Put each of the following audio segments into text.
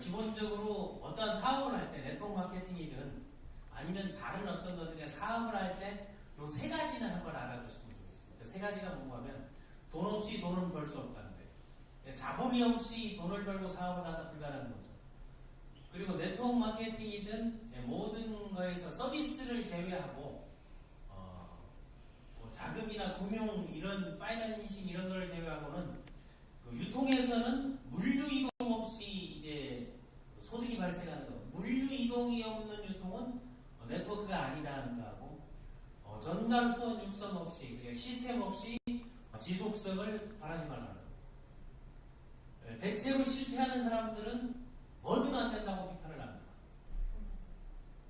기본적으로 어떤 사업을 할 때 네트워크 마케팅이든 아니면 다른 어떤 것들에 사업을 할 때 요 세 가지는 한번 알아줬으면 좋겠습니다. 그 세 가지가 뭔가 하면 돈 없이 돈은 벌 수 없다는 거예요. 자본이 없이 돈을 벌고 사업을 하다 불가능한 거죠. 그리고 네트워크 마케팅이든 모든 거에서 서비스를 제외하고 뭐 자금이나 금융 이런 파이낸싱 이런 걸 제외하고는 그 유통에서는 물류 이동 없이 이제 소득이 발생하는 거. 물류 이동이 없는 유통은 네트워크가 아니다 하는 거하고 전달 후원 육성 없이 그러니까 시스템 없이 지속성을 바라지 말라는 거. 대체로 실패하는 사람들은 뭐든 안 된다고 비판을 합니다.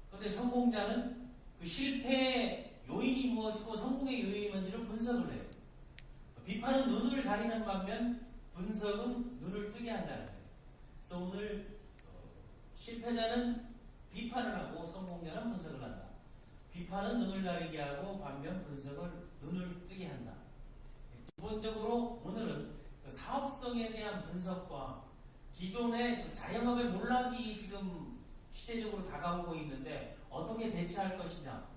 그런데 성공자는 그 실패의 요인이 무엇이고 성공의 요인이 뭔지를 분석을 해요. 비판은 눈을 가리는 반면 분석은 눈을 뜨게 한다는 거예요. 그래서 오늘 실패자는 비판을 하고 성공자는 분석을 한다. 비판은 눈을 가리게 하고 반면 분석을 눈을 뜨게 한다. 기본적으로 오늘은 사업성에 대한 분석과 기존의 자영업의 몰락이 지금 시대적으로 다가오고 있는데 어떻게 대처할 것이냐.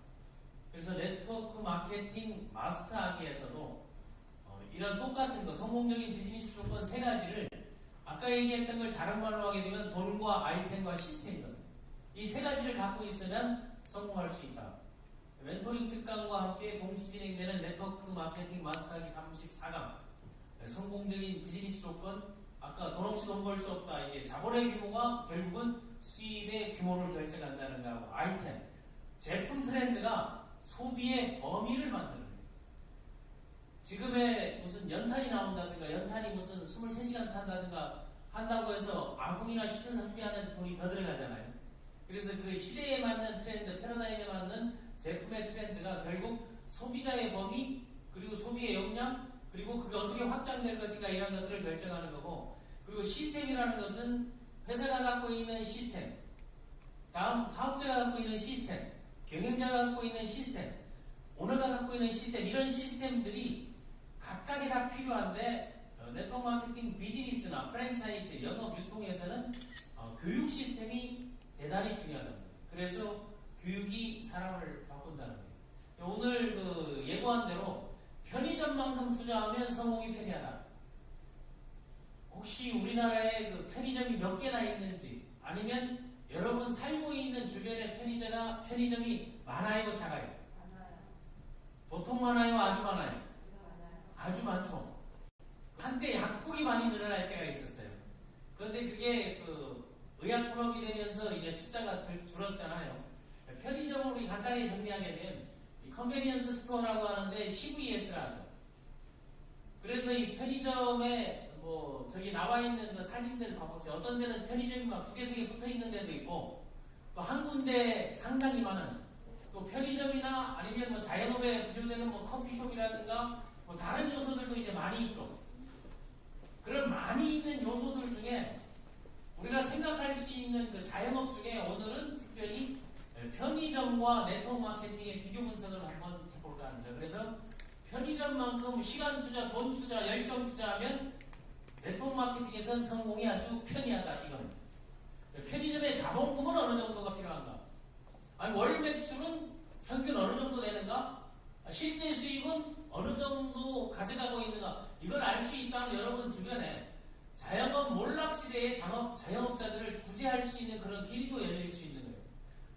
그래서 네트워크 마케팅 마스터하기에서도 이런 똑같은 거 성공적인 비즈니스 조건 세 가지를 아까 얘기했던 걸 다른 말로 하게 되면 돈과 아이템과 시스템이거든요. 이 세 가지를 갖고 있으면 성공할 수 있다. 멘토링 특강과 함께 동시 진행되는 네트워크 마케팅 마스터하기 34강 성공적인 비즈니스 조건 아까 돈 없이 돈 벌 수 없다. 이게 자본의 규모가 결국은 수입의 규모를 결정한다는 거하고 아이템 제품 트렌드가 소비의 범위를 만드는 거예요. 지금의 무슨 연탄이 나온다든가 연탄이 무슨 23시간 탄다든가 한다고 해서 아궁이나 시설 설비하는 돈이 더 들어가잖아요. 그래서 그 시대에 맞는 트렌드, 패러다임에 맞는 제품의 트렌드가 결국 소비자의 범위, 그리고 소비의 역량, 그리고 그게 어떻게 확장될 것인가 이런 것들을 결정하는 거고, 그리고 시스템이라는 것은 회사가 갖고 있는 시스템, 다음 사업자가 갖고 있는 시스템, 경영자가 갖고 있는 시스템, 오너가 갖고 있는 시스템, 이런 시스템들이 각각이 다 필요한데 네트워크 마케팅 비즈니스나 프랜차이즈, 영업, 유통에서는 교육 시스템이 대단히 중요하답니다. 그래서 교육이 사람을 바꾼다는 거예요. 오늘 그 예고한 대로 편의점만큼 투자하면 성공이 편리하다. 혹시 우리나라에 그 편의점이 몇 개나 있는지 아니면 여러분 살고 있는 주변에 편의점이 많아요, 작아요? 많아요. 보통 많아요, 아주 많아요? 많아요. 아주 많죠. 한때 약국이 많이 늘어날 때가 있었어요. 그런데 그게 그 의약분업이 되면서 이제 숫자가 줄었잖아요. 편의점으로 간단히 정리하게 되면 컨베니언스 스토어라고 하는데 CVS라 하죠. 그래서 이 편의점에 뭐 저기 나와 있는 그 사진들 봐보세요. 어떤 데는 편의점이 막 2개, 3개 붙어 있는 데도 있고 또 한 군데 상당히 많은 또 편의점이나 아니면 뭐 자영업에 부여되는 뭐 커피숍이라든가 뭐 다른 요소들도 이제 많이 있죠. 그런 많이 있는 요소들 중에 우리가 생각할 수 있는 그 자영업 중에 오늘은 특별히 편의점과 네트워크 마케팅의 비교 분석을 한번 해볼까 합니다. 그래서 편의점만큼 시간 투자, 돈 투자, 열정 투자하면 네트워크 마케팅에서는 성공이 아주 편리하다 이겁니다. 편의점의 자본금은 어느 정도가 필요한가? 아니 월 매출은 평균 어느 정도 되는가? 실제 수익은 어느 정도 가져가고 있는가? 이걸 알 수 있다면 여러분 주변에 자영업 몰락시대의 자영업자들을 구제할 수 있는 그런 길도 열릴 수 있는 거예요.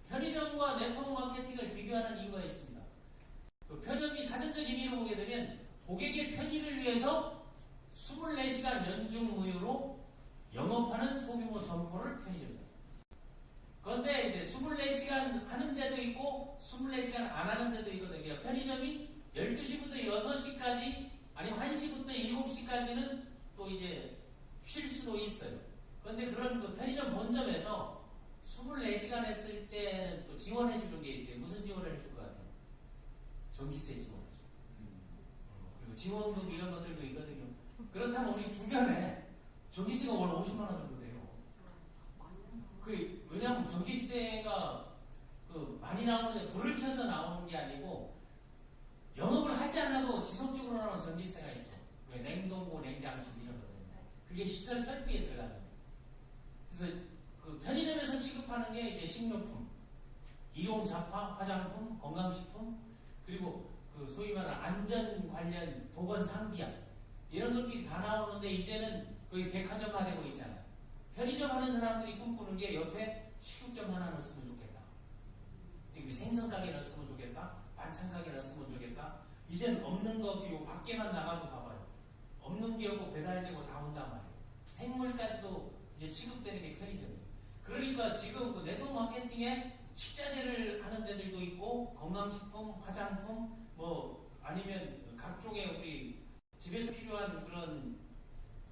편의점과 네트워크 마케팅을 비교하는 이유가 있습니다. 그 편의점이 사전적 의미를 보게 되면 고객의 편의를 위해서 24시간 연중무휴로 영업하는 소규모 점포를 편의점입니다. 그런데 이제 24시간 하는 데도 있고 24시간 안 하는 데도 있거든요. 편의점이 12시부터 6시까지 아니면 1시부터 7시까지는 또 이제 쉴 수도 있어요. 그런데 그런 그 편의점 본점에서 24시간 했을 때는 또 지원해 주는 게 있어요. 무슨 지원을 해줄 것 같아요? 전기세 지원하죠. 그리고 지원금 이런 것들도 있거든요. 그렇다면 우리 주변에 전기세가 월 50만 원 정도 돼요. 왜냐하면 전기세가 많이 나오는데 불을 켜서 나오는 게 아니고 영업을 하지 않아도 지속적으로 나오는 전기세가 있죠. 냉동고, 냉장실 이런 것들. 그게 시설 설비에 들어가는 거예요. 그래서 식료품, 일용 잡화, 화장품, 건강식품, 그리고 그 소위 말하는 안전 관련 보건 상비약 이런 것들이 다 나오는데 이제는 거의 백화점화되고 있잖아요. 편의점 하는 사람들이 꿈꾸는 게 옆에 식육점 하나 넣었으면 좋겠다. 생선 가게 넣었으면 좋겠다. 반찬 가게 넣었으면 좋겠다. 이젠 없는 거 없이 요 밖에만 나가도 봐봐요. 없는 게 없고 배달되고 다 온단 말이에요. 생물까지도 이제 취급되는 게 편의점이에요. 그러니까 지금 그 네트워크 마케팅에 식자재를 하는 데들도 있고 건강식품, 화장품, 뭐 아니면 각종의 우리 집에서 필요한 그런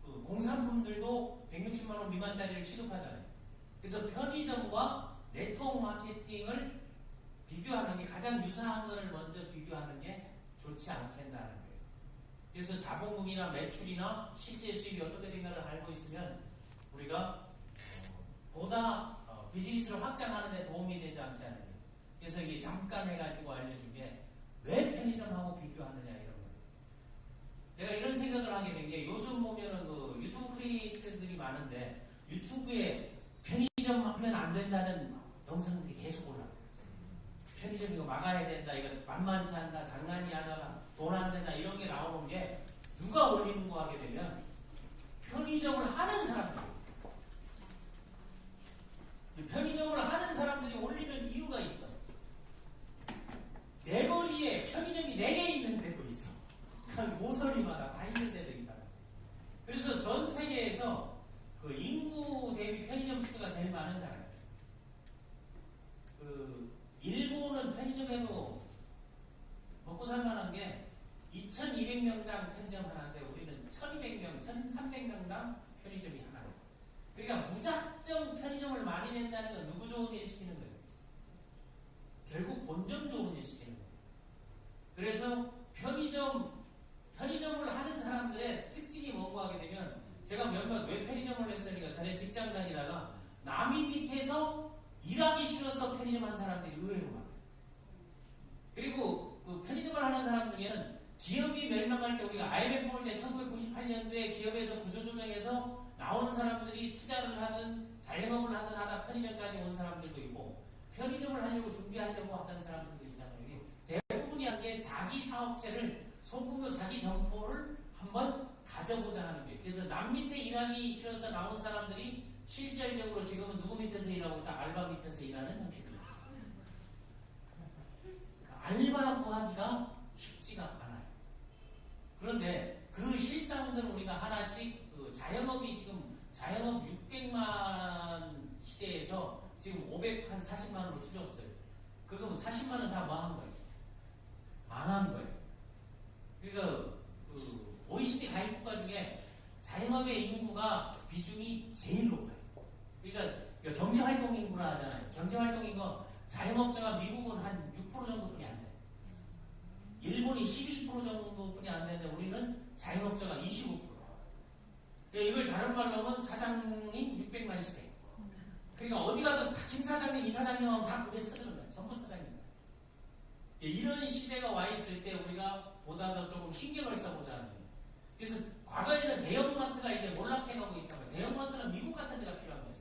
그 공산품들도 160만 원 미만짜리를 취급하잖아요. 그래서 편의점과 네트워크 마케팅을 비교하는 게 가장 유사한 것을 먼저 비교하는 게 좋지 않겠다는 거예요. 그래서 자본금이나 매출이나 실제 수입이 어떻게 된가를 알고 있으면 우리가 보다 비즈니스를 확장하는 데 도움이 되지 않게 하는 거예요. 그래서 이게 잠깐 해가지고 알려준 게 왜 편의점하고 비교하느냐 이런 거예요. 내가 이런 생각을 하게 된 게 요즘 보면은 그 유튜브 크리에이터들이 많은데 유튜브에 편의점 하면 안 된다는 영상들이 계속 올라와요. 편의점 이거 막아야 된다, 이거 만만치 않다, 장난이 하다가 돈 안 된다 이런 게 나오는 게 누가 올리는 거 하게 되면 편의점을 하는 사람들. 편의점을 하는 사람들이 올리는 이유가 있어. 내 거리에 편의점이 4개 있는 데도 있어. 그냥 모서리마다 다 있는 데도 있다. 그래서 전 세계에서 그 인구 대비 편의점 수가 제일 많은 나라예요. 그 일본은 편의점에도 먹고 살만한 게 2,200명당 편의점 하나인데 우리는 1,200명, 1,300명당 편의점이 하나예요. 그러니까 무작정 편의점을 많이 낸다는 건 누구 좋은 일 시키는 거예요? 결국 본점 좋은 일 시키는 거예요. 그래서 편의점을 하는 사람들의 특징이 뭔고 하게 되면 제가 몇몇 왜 편의점을 했으니까 전에 직장 다니다가 남인 밑에서 일하기 싫어서 편의점 한 사람들이 의외로 많아요. 그리고 그 편의점을 하는 사람 중에는 기업이 멸망할 때 우리가 IMF 볼 때 1998년도에 기업에서 구조조정해서 나온 사람들이 투자를 하든 자영업을 하든 하다 편의점까지 온 사람들도 있고 편의점을 하려고 준비하려고 하던 사람들도 있잖아요. 대부분이 한 게 자기 사업체를 소규모 자기 점포를 한번 가져보자 하는 거예요. 그래서 남 밑에 일하기 싫어서 나온 사람들이 실질적으로 지금은 누구 밑에서 일하고 있다? 알바 밑에서 일하는 형태입니다. 알바 구하기가 쉽지가 않아요. 그런데 그 실상들은 우리가 하나씩 그 자영업이 지금 자영업 600만 시대에서 지금 540만으로 줄였어요. 그거 40만은 다 망한 거예요. 망한 거예요. 그러니까 그 OECD 가입국가 중에 자영업의 인구가 비중이 제일 높아요. 그러니까 경제활동 인구라 하잖아요. 경제활동 인구 자영업자가 미국은 한 6% 정도뿐이 안 돼요. 일본이 11% 정도뿐이 안 되는데 우리는 자영업자가 25%. 그러니까 이걸 다른 말로 하면 사장님 600만 시대. 그러니까 어디 가도 김 사장님, 이 사장님 하면 다 고개 쳐드는 거예요. 전부 사장님. 이런 시대가 와 있을 때 우리가 보다 더 조금 신경을 써보자는 거예요. 그래서 과거에는 대형마트가 이제 몰락해가고 있다고요. 대형마트는 미국 같은 데가 필요한 거죠.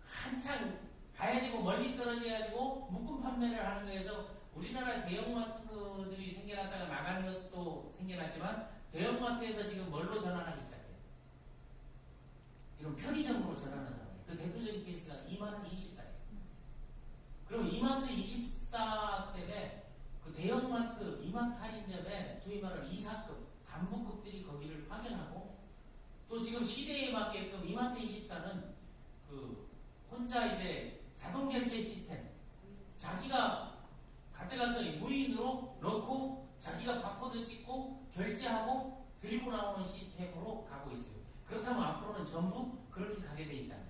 한창 가야 되고 멀리 떨어져가지고 묶음 판매를 하는 거에서 우리나라 대형마트들이 생겨났다가 나가는 것도 생겨났지만 대형마트에서 지금 뭘로 전환하기 시작해요? 이런 편의점으로 전환한다는 거예요. 그 대표적인 케이스가 이마트 24예요. 그럼 이마트 24 때문에 그 대형마트, 이마트 할인점에 소위 말하는 이사급, 간부급들이 거기를 파견하고 또 지금 시대에 맞게끔 이마트 24는 그 혼자 이제 자동결제 시스템 자기가 가져가서 무인으로 넣고 자기가 바코드 찍고 결제하고 들고 나오는 시스템으로 가고 있어요. 그렇다면 앞으로는 전부 그렇게 가게 돼 있잖아요.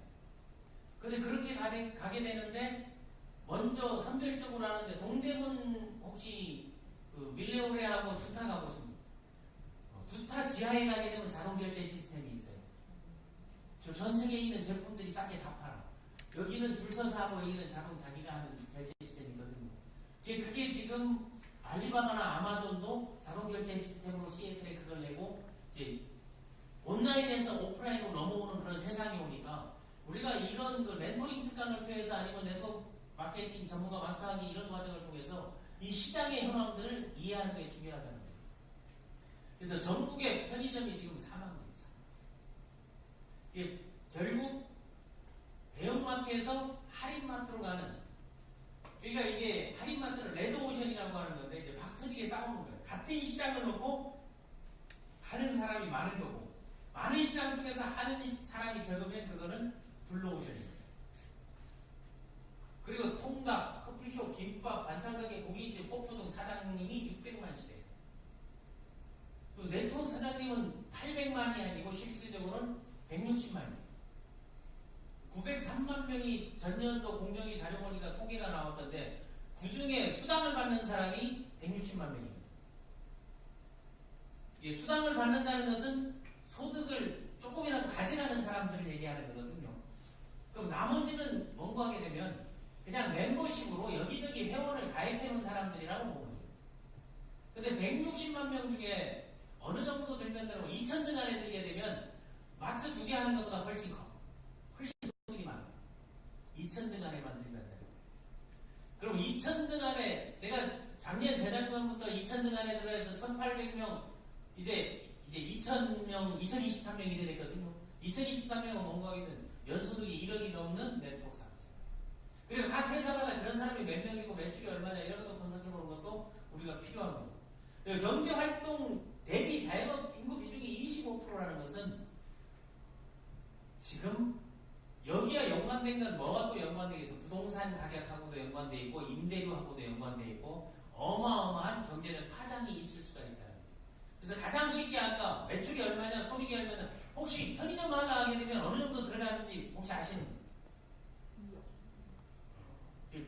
그런데 그렇게 가게 되는데 먼저 선별적으로 하는데 동대문 혹시 그 밀레오레하고 두타 가보십니까? 두타 지하에 가게 되면 자동결제 시스템이 있어요. 저 전 세계에 있는 제품들이 싸게 다 팔아. 여기는 줄 서서 하고 여기는 자기가 하는 결제 시스템이거든요. 그게 지금 알리바바나 아마존도 자동결제 시스템으로 시애틀에 그걸 내고 이제 온라인에서 오프라인으로 넘어오는 그런 세상이 오니까 우리가 이런 그 멘토링 특강을 통해서 아니면 네트워크 마케팅 전문가 마스터하기 이런 과정을 통해서 이 시장의 현황들을 이해하는 게 중요하다는 거예요. 그래서 전국의 편의점이 지금 사망입니다. 이게 결국 대형마트에서 할인마트로 가는, 그러니까 이게 할인마트는 레드오션이라고 하는 건데 이제 박 터지게 싸우는 거예요. 같은 시장을 놓고 하는 사람이 많은 거고, 많은 시장 중에서 하는 사람이 적으면 그거는 블루오션이에요. 그리고 통닭, 커피숍, 김밥, 반찬가게, 고깃집, 호프 등 사장님이 600만 시대예요. 네트워크 사장님은 800만이 아니고 실질적으로는 160만이에요. 903만 명이 전년도 공정위 자료 보니까 통계가 나왔던데 그 중에 수당을 받는 사람이 160만 명입니다. 이 수당을 받는다는 것은 소득을 조금이라도 가져가는 사람들을 얘기하는 거거든요. 그럼 나머지는 뭔가 하게 되면 그냥 멤버십으로 여기저기 회원을 가입해놓은 사람들이라고 보는 거예요. 근데 160만 명 중에 어느 정도 들면 2,000등 안에 들게 되면 마트 2개 하는 것보다 훨씬 커. 훨씬 소득이 많아. 2,000등 안에만 들면 돼요. 그럼 2,000등 안에, 내가 작년 재작년부터 2,000등 안에 들어서 1,800명, 이제 2,000명, 2,023명이 됐거든요. 2,023명은 뭔가 하기는 연소득이 1억이 넘는 네트워크 사업자. 그리고 각 회사마다 그런 사람이 몇 명이고 매출이 얼마냐 이런 것도 분석해 보는 것도 우리가 필요한 거예요. 경제활동 대비 자영업 인구 비중이 25%라는 것은 지금 여기와 연관된 건 뭐가 또 연관되어 있어? 부동산 가격하고도 연관되어 있고 임대료하고도 연관되어 있고 어마어마한 경제적 파장이 있을 수가 있다는 거예요. 그래서 가장 쉽게 아까 매출이 얼마냐, 손익이 얼마냐, 혹시 편의점 하나 하게 되면 어느 정도 들어가는지 혹시 아시는 거예요?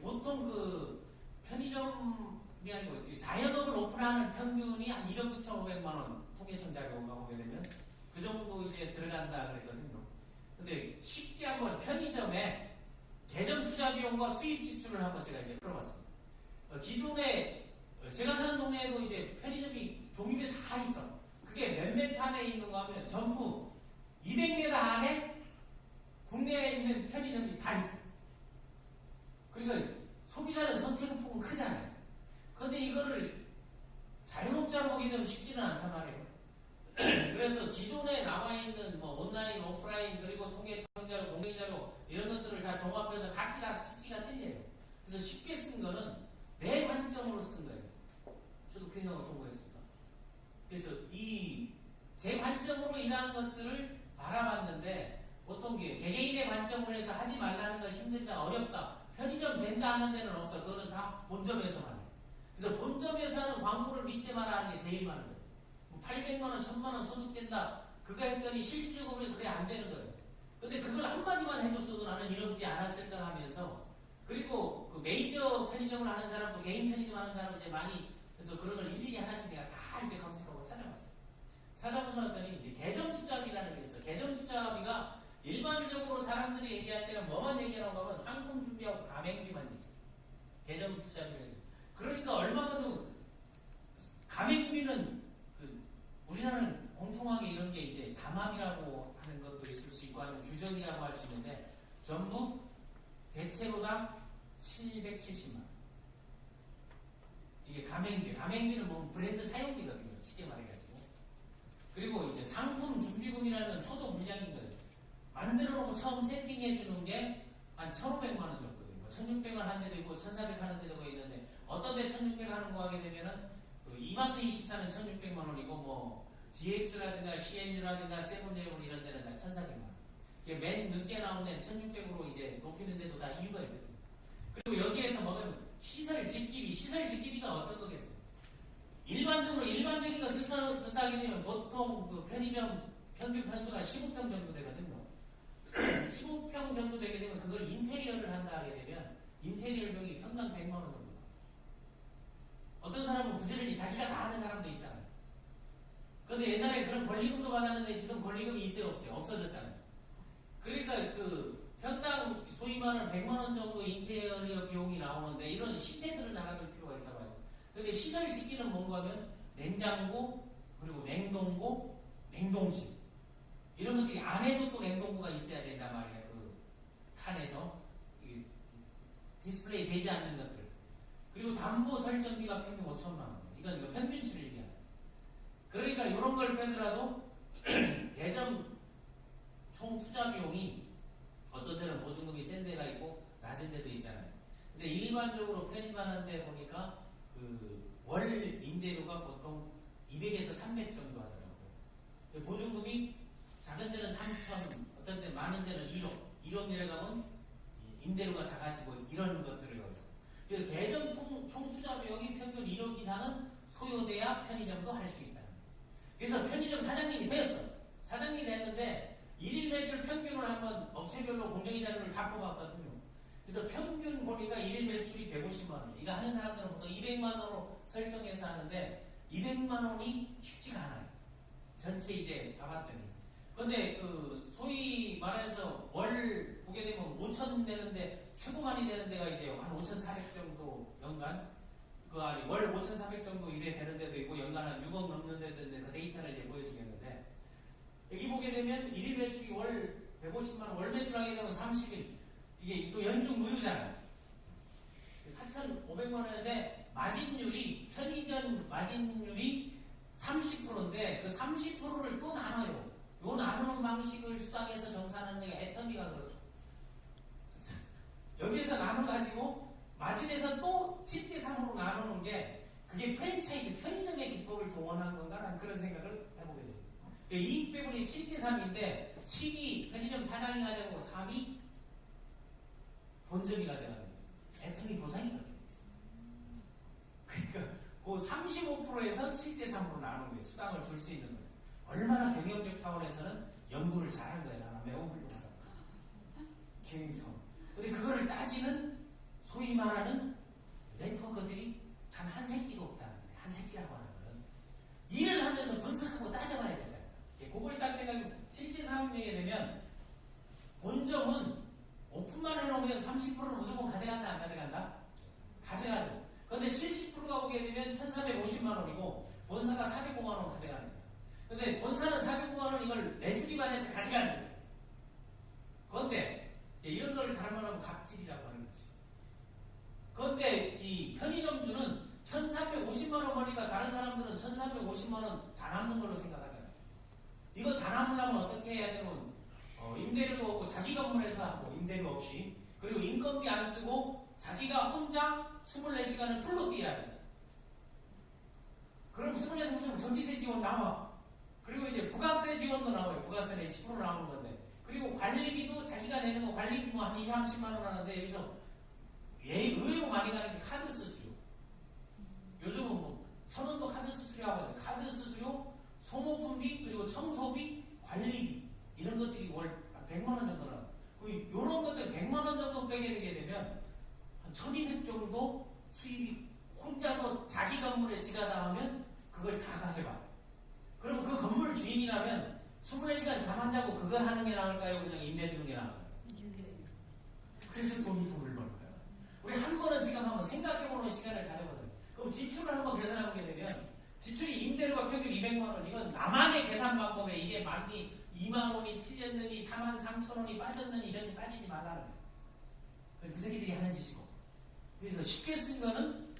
보통 그 편의점이 아니고 자영업을 오픈하는 평균이 한 1억 9,500만 원 통계청 자료가 보게 되면 그 정도 이제 들어간다 그랬거든요. 근데 쉽게 한번 편의점에 개점 투자 비용과 수입 지출을 한번 제가 이제 풀어봤습니다. 기존에 제가 사는 동네에도 이제 편의점이 종류에 다 있어. 그게 몇 메타 안에 있는 거 하면 전부 200m 안에 국내에 있는 편의점이 다 있어. 그러니까 소비자는 선택의 폭은 크잖아요. 그런데 이거를 자영업자로 보게 되면 쉽지는 않단 말이에요. 그래서 기존에 나와 있는 뭐 온라인, 오프라인, 그리고 통계청자료, 공개자료 이런 것들을 다 종합해서 각기 다 수치가 틀려요. 그래서 쉽게 쓴 거는 내 관점으로 쓴 거예요. 저도 경영을 공부했습니다. 그래서 제 관점으로 일하는 것들을 바라봤는데 보통 개개인의 관점으로 해서 하지 말라는 거 힘들다, 어렵다, 편의점 된다 하는 데는 없어. 그거는 다 본점에서만 해요. 그래서 본점에서 하는 광고를 믿지 마라 하는 게 제일 많은 거예요. 800만원, 1000만원 소득된다. 그거 했더니 실질적으로 그게 안 되는 거예요. 근데 그걸 한마디만 해줬어도 나는 이러지 않았을까 하면서, 그리고 그 메이저 편의점을 하는 사람도 개인 편의점 하는 사람 이제 많이, 그래서 그런 걸 일일이 하나씩 내가 다 이제 검색하고 찾아봤어요. 찾아보더니 계정 투자비라는 게 있어요. 계정 투자비가 일반적으로 사람들이 얘기할 때는 뭐만 얘기하라고 하면 상품 준비하고 가맹비만 얘기해요. 계정 투자비를. 그러니까 얼마만도 가맹비는 우리나라는 공통하게 이런 게 이제 담합이라고 하는 것도 있을 수 있고 아니면 규정이라고 할 수 있는데 전부 대체로당 770만 원. 이게 가맹비는 뭐 브랜드 사용비거든요. 쉽게 말해가지고. 그리고 이제 상품 준비금이라는 건 초도 물량인 거예요. 만들어 놓고 처음 세팅해 주는 게 한 1,500만 원 정도예요. 1,600원 한 데도 있고 1,400 하는 데도 있는데 어떤 데 1,600 하는 거 하게 되면은 이마트 24는 1,600만 원이고 뭐 GX라든가 CNU라든가 세븐일레븐 이런 데는 다 1,400만 원. 이게 맨 늦게 나온 데는 1,600으로 이제 높이는 데도 다 이유가 있거든요. 그리고 여기에서 먹으면 시설 집기비가 어떤 거겠어요? 일반적인 거 드사하게 되면 보통 그 편의점 평균 편수가 15평 정도 되거든요. 15평 정도 되게 되면 그걸 인테리어를 한다 하게 되면 인테리어 비용이 평당 100만 원 정도. 어떤 사람은 부지런히 자기가 다 하는 사람도 있잖아요. 그런데 옛날에 그런 권리금도 받았는데 지금 권리금이 있어요, 없어요? 없어졌잖아요. 그러니까 그 평당 소위 말하는 100만 원 정도 인테리어 비용이 나오는데 이런 시세들을 알아둘 필요가 있다고 해요. 그런데 시설 짓기는 뭔가 하면 냉장고, 그리고 냉동고, 냉동실 이런 것들이 안에도 또 냉동고가 있어야 된단 말이에요. 그 칸에서 디스플레이 되지 않는 것들. 그리고 담보 설정비가 평균 5천만 원. 이건 평균치를 얘기하는. 그러니까 이런 걸 빼더라도 대점 총 투자 비용이 어떤 데는 보증금이 센 데가 있고 낮은 데도 있잖아요. 근데 일반적으로 편입하는 데 보니까 월 임대료가 보통 200에서 300 정도 하더라고요. 보증금이 작은 데는 3천, 어떤 데 많은 데는 1억, 1억 내려가면 임대료가 작아지고 이런 것들을 여기서. 그래서 대점 총 투자 비용이 평균 1억 이상은 소요돼야 편의점도 할 수 있다. 그래서 편의점 사장님이 됐어. 사장님이 됐는데 일일 매출 평균을 한번 업체별로 공정위 자료를 다 뽑았거든요. 그래서 평균 보니까 일일 매출이 150만 원. 이거 하는 사람들은 보통 200만 원으로 설정해서 하는데 200만 원이 쉽지가 않아요. 전체 이제 봐봤더니. 근데 소위 말해서 월 보게 되면 5천 되는데 최고 많이 되는 데가 이제 한 5,400 정도 연간 월 5,400 정도 일에 되는 데도 있고 연간 한 6억 넘는 데도 있는데 그 데이터를 이제 보여주겠는데 여기 보게 되면 일일 매출이 월 150만 원, 월 매출하게 되면 30일 이게 또 연중 무휴잖아요. 4,500만 원인데 마진율이 편의점 마진율이 30%인데 그 30%를 또 나눠요. 요 나누는 방식을 수당해서 정산하는 데가 애터미가 그렇죠. 여기에서 나눠가지고 마진에서 또 7대3으로 나누는 게 그게 프랜차이즈 편의점의 기법을 동원한 건가라는 그런 생각을 해보게 됐어요. 이익 배분이 7대3인데 7이 편의점 사장이 가져가고 3이 본점이 가져가는 거예요. 애터미 보상이 그렇게 됐어요. 그러니까 그 35%에서 7대3으로 나누는 거예요. 수당을 줄 수 있는 거예요. 얼마나 경영적 차원에서는 연구를 잘한 거예요. 나는 매우 훌륭하다. 경영 차원. 근데 그거를 따지는 소위 말하는 네트워크들이 단 한 새끼도 없다는 거예요. 한 새끼라고 하는 거는 일을 하면서 분석하고 따져봐야 된다. 그걸 딱 생각하면 7대3이게 되면 본점은 오픈만 해놓으면 30%를 무조건 가져간다 안 가져간다? 가져가죠. 그런데 70%가 오게 되면 1,450만 원이고 본사가 405만 원 가져가는 거예요. 근데 본사는 405만 원 이걸 내주기만 해서 가져가는 거죠. 그런데 이런 거를 다른 말로 하면 갑질이라고 하는 거지. 그런데 이 편의점주는 1,450만 원 버니까 다른 사람들은 1,450만 원 다 남는 걸로 생각하잖아요. 이거 다 남으려면 어떻게 해야 되면 임대료도 없고 자기 건물에서 하고 임대료 없이 그리고 인건비 안 쓰고 자기가 혼자 24시간을 풀로 뛰어야 돼요. 그럼 24시간 전기세 지원 나와. 그리고 이제 부가세 지원도 나와요. 부가세는 10% 나오는 건데. 그리고 관리비도 자기가 내는 거 관리비 뭐 한 2, 30만 원 하는데 여기서 의외로 많이 가는 게 카드 수수료. 요즘은 뭐 1,000원도 카드 수수료 하거든요. 카드 수수료, 소모품비, 그리고 청소비, 관리비 이런 것들이 월 100만 원 정도 나와요. 이런 것들 100만 원 정도 빼게 되게 되면 한 1,200 정도 수입이 혼자서 자기 건물에 지가 다 하면 그걸 다 가져가. 그럼 그 건물 주인이라면 24시간 잠 안 자고 그거 하는 게 나을까요? 그냥 임대 주는 게 나을까요? 그래서 돈을 버는 거예요. 우리 한 번은 지금 한번 생각해보는 시간을 가져보거든요. 그럼 지출을 한번 계산해보게 되면 지출이 임대료가 평균 200만 원 이건 나만의 계산 방법에 이게 많니 2만 원이 틀렸느니 4만 3천 원이 빠졌느니 이렇게 따지지 말라는 거예요. 그 새끼들이 하는 짓이고. 그래서 쉽게 쓴 거는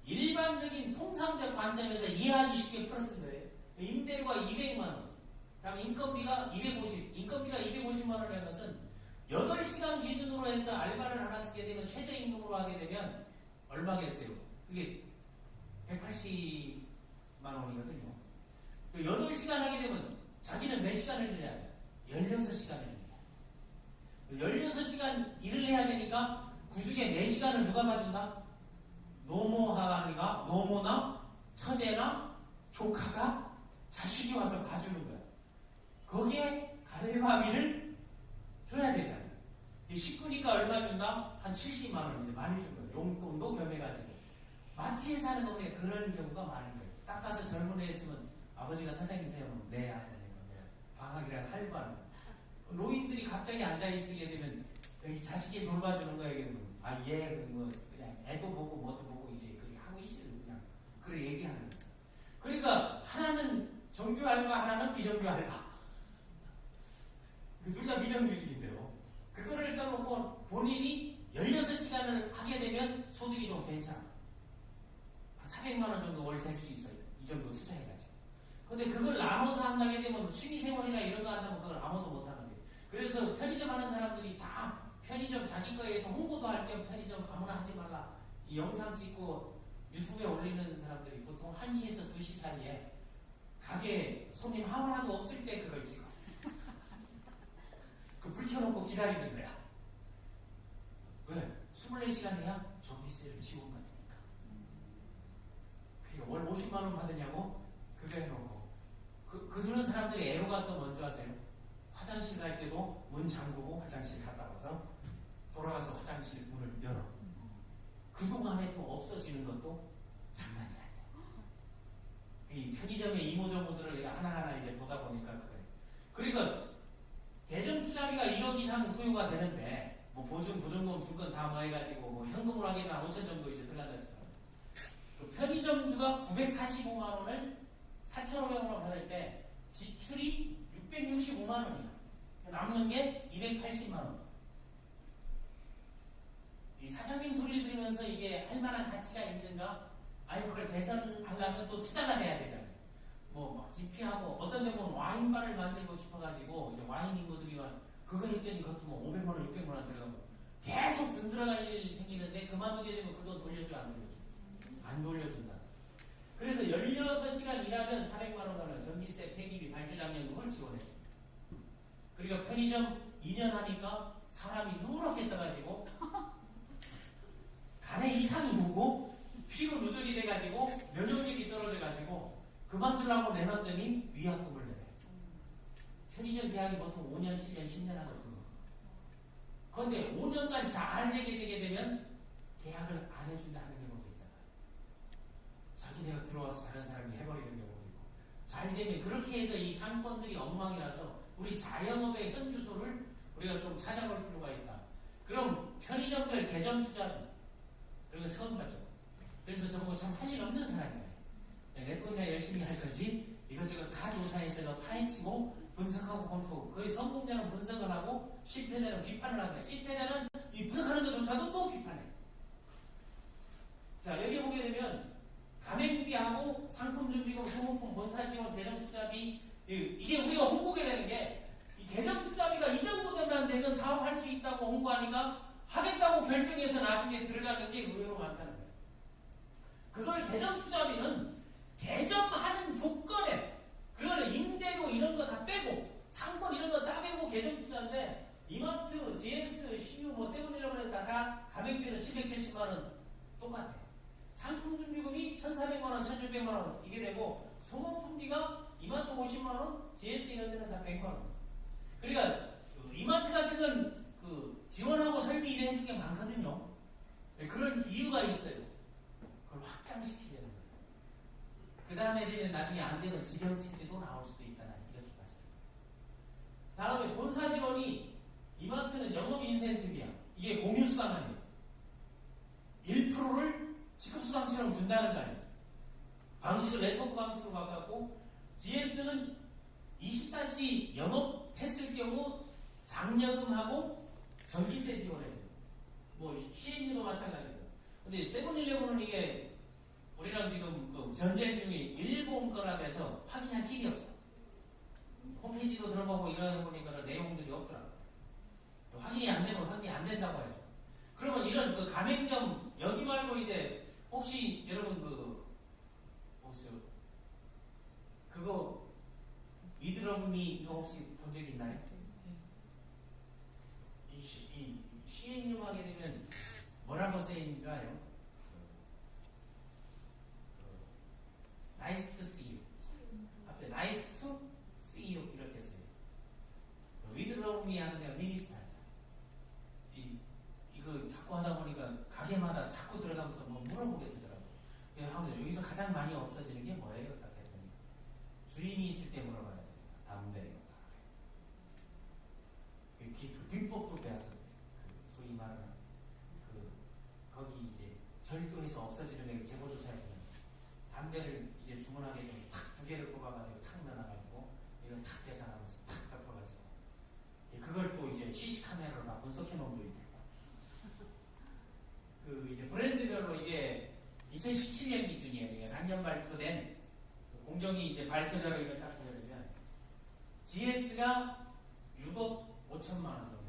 일반적인 통상적 관점에서 이해하기 쉽게 풀어쓴 거예요. 임대료가 200만 원, 다음 인건비가 250, 인건비가 250만 원이라는 것은 8시간 기준으로 해서 알바를 하나 쓰게 되면 최저임금으로 하게 되면 얼마겠어요? 그게 180만 원이거든요. 8시간 하게 되면 자기는 몇 시간을 일해야 돼요? 16시간을 일해야 돼요. 16시간 일을 해야 되니까 그 중에 4시간을 누가 봐준다? 노모나 처제나 조카가 자식이 와서 봐주는 거야. 거기에 알바비를 줘야 되잖아요. 식구니까 얼마 준다? 한 70만 원 이제 많이 준 거예요. 용돈도 겸해가지고. 마트에서 하는 거 보니 그런 경우가 많은 거예요. 딱 가서 젊은 애 있으면 아버지가 사장이세요? 네, 아니에요. 방학이랑 할부하는 거예요. 노인들이 갑자기 앉아있게 되면 여기 자식이 돌봐주는 거예요. 그냥 애도 보고 뭐도 보고 이제 그렇게 하고 있어요. 그냥 그걸 얘기하는 거예요. 그러니까 하나는 정규 알바, 하나는 비정규 알바. 둘 다 비정규직인데요. 그거를 써놓고 본인이 16시간을 하게 되면 소득이 좀 괜찮아. 한 400만 원 정도 월 될 수 있어요. 이 정도 투자해가지고. 근데 그걸 나눠서 한다게 되면 취미생활이나 이런 거 한다면 그걸 아무도 못하는 거예요. 그래서 편의점 하는 사람들이 다 편의점 자기 거에서 홍보도 할 겸 편의점 아무나 하지 말라. 이 영상 찍고 유튜브에 올리는 사람들이 보통 1시에서 2시 사이에 가게에 손님 하나도 없을 때 그걸 찍어. 그 불 켜놓고 기다리는 거야. 왜? 24시간 내야 전기세를 지원받으니까. 그러니까 월 50만 원 받으냐고? 그거 해놓고. 그런 사람들의 애로가 또 뭔지 아세요? 화장실 갈 때도 문 잠그고 화장실 갔다 와서 돌아가서 화장실 문을 열어. 그동안에 또 없어지는 것도 장난이 아니야. 이 편의점의 이모저모들을 내가 하나하나 이제 보다 보니까 그거예요. 그러니까 대전 투자비가 1억 이상 소요가 되는데 뭐 보증금 줄 건 다 뭐 해가지고 뭐 현금으로 하게 되면 5천 정도 이제 들어간다 했어요. 그 편의점주가 945만 원을 4,500원으로 받을 때 지출이 665만 원이야. 남는 게 280만 원. 이 사장님 소리를 들으면서 이게 할 만한 가치가 있는가? 아니 그걸 개선하려면 또 투자가 돼야 되잖아요. 뭐 DP하고 어떤 데는 와인바를 만들고 싶어가지고 이제 와인 인구들이 그거 했더니 그것도 뭐 500만 원, 600만 원 들어가고 계속 돈 들어갈 일이 생기는데 그만두게 되면 그 돈 돌려줘 안 돌려줘? 안 돌려준다. 그래서 16시간 일하면 400만 원을 전기세, 폐기비, 발주장려금을 지원해줘. 그리고 편의점 2년 하니까 사람이 누렇게 떠가지고 간에 이상이 오고 피로 누적이 돼가지고 면역력이 떨어져가지고 그만두려고 내놨더니 위약금을 내래. 편의점 계약이 보통 5년, 7년, 10년 하거든요. 그런데 5년간 잘 되게 되면 계약을 안 해준다는 경우도 있잖아요. 자기네가 들어와서 다른 사람이 해버리는 경우도 있고. 잘 되면 그렇게 해서 이 상권들이 엉망이라서 우리 자영업의 현주소를 우리가 좀 찾아볼 필요가 있다. 그럼 편의점별 개점 투자는 그리고 처음 가죠. 그래서 저보고 참 할 일 없는 사람이에요. 네트워크나 열심히 할 거지 이것저것 다 조사해서 파헤치고 분석하고 검토. 거의 성공자는 분석을 하고 실패자는 비판을 한다. 실패자는 이 분석하는 것조차도 또 비판해. 자 여기 보게 되면 가맹비하고 상품준비금, 소모품, 본사지원, 대정투자비 이게 우리가 홍보게 되는 게 이 대정투자비가 이 정도만 되면 사업할 수 있다고 홍보하니까 하겠다고 결정해서 나중에 들어가는 게 의외로 많다는 거예요. 그걸 대정투자비는 개점하는 조건에 그거는 임대료 이런 거 다 빼고 상권 이런 거 다 빼고 개점투자인데 이마트, GS, CU, 뭐 세븐일레븐에서 다 가맹비는 770만 원 똑같아요. 상품준비금이 1,400만 원, 1,600만 원 이게 되고 소모품비가 이마트 50만 원, GS 이런 데는 다 100만 원. 그러니까 이마트 같은 건 그 지원하고 설비 해준 게 많거든요. 그런 이유가 있어요. 그걸 확장시키려는 거예요. 그 다음에 되면 나중에 안 되면 지정체제도 나올 수도 있다. 이렇게까지. 다음에 본사 지원이 이마트는 영업 인센티브야. 이게 공유수당 아니에요. 1%를 지급수당처럼 준다는 거 아니에요. 방식을 네트워크 방식으로 바꿨고 GS는 24시 영업했을 경우 장려금하고 전기세 지원해줘요. 뭐 시행료도 마찬가지고. 근데 세븐일레븐은 이게 우리랑 지금 그 전쟁 중에 일본 거라 돼서 확인할 길이 없어. 홈페이지도 들어보고 이러다 보니까 내용들이 없더라고요. 확인이 안 되면 확인이 안 된다고 하죠. 그러면 이런 그 가맹점 여기 말고 이제 혹시 여러분 그거 위드럼미 이거 혹시 본 적 있나요? 이 시행령 하게 되면 뭐라고 쓰인 줄 알아요? Nice to see you. 앞에 nice to see you 이렇게 써있어요. 위드럼미 하는 데가 미니스타입니다. 이거 자꾸 하다 보니까 가게마다 자꾸 들어가면서 뭐 물어보게 되더라고요. 그래서 여기서 가장 많이 없어지는 게 뭐예요? 딱 했더니 주인이 있을 때 물어봐야 됩니다. 담배 그 비법도 배웠어요. 그 소위 말하는 거기 이제 절도해서 없어지는 게 재고조사에 보면 담배를 이제 주문하게 되면 탁 두 개를 뽑아가지고 탁 넣어놔가지고 이걸 탁 계산하면서 탁 덮어가지고 그걸 또 이제 CC카메라로 다 분석해 놓은 분이 있고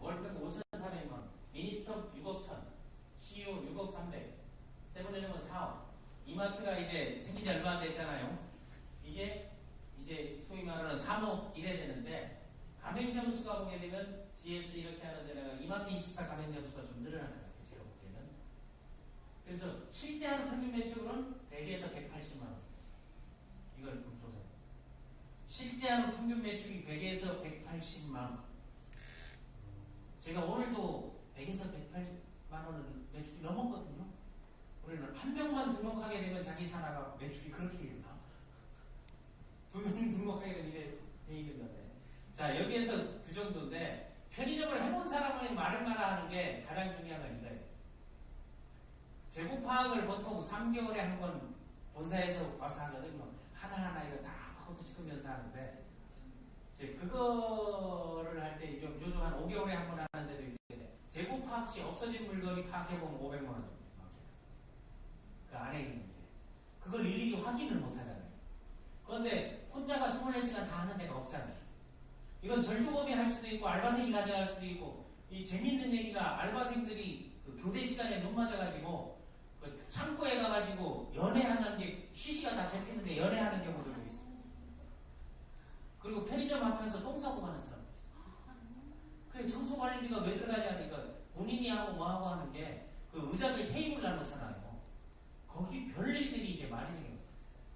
월평 5,400만, 미니스톱 6억 1천, CU 6억 300, 세븐일레븐 4억. 이마트가 이제 생긴 지 얼마 안 됐잖아요. 이게 이제 소위 말하는 3억 이래 되는데, 가맹점 수가 보게 되면 GS 이렇게 하는데 내가 이마트 24 가맹점 수가 좀 늘어날 것 같아요. 제가 보기에는. 그래서 실제 하루 평균 매출은 100에서 180만 원. 이걸 좀 조사해요. 실제 하루 평균 매출이 100에서 180만 원. 제가 오늘도 100에서 180만 원을 매출이 넘었거든요. 우리는 한 명만 등록하게 되면 자기 산하가 매출이 그렇게 일어나. 두 명 등록하게 되면 이래 돼 있는 건데. 자, 여기에서 그 정도인데, 편의점을 해본 사람은 말을 마라 하는 게 가장 중요한 건 이거예요. 재고 파악을 보통 3개월에 한 번 본사에서 와서 하거든요. 하나하나 이거 다 파고도 찍으면서 하는데, 이제 그거를 할 때 요즘 한 5개월에 한 번 하는데도 이제 재고 파악 시 없어진 물건이 파악해보면 500만 원 정도. 그 안에 있는 게. 그걸 일일이 확인을 못 하잖아요. 그런데 혼자가 24시간 다 하는 데가 없잖아요. 이건 절도범이 할 수도 있고, 알바생이 가져갈 수도 있고, 이 재미있는 얘기가 알바생들이 그 교대 시간에 눈 맞아가지고, 그 창고에 가가지고 연애하는 게, 시시가 다 잡히는데 연애하는 경우들도 있어요. 그리고 편의점 앞에서 똥 싸고 가는 사람도 있어요. 그 청소관리비가 왜 들어가냐니까, 본인이 하고 뭐하고 하는 게, 그 의자들 테이블 나놓잖아요. 거기 별일들이 이제 많이 생겨요.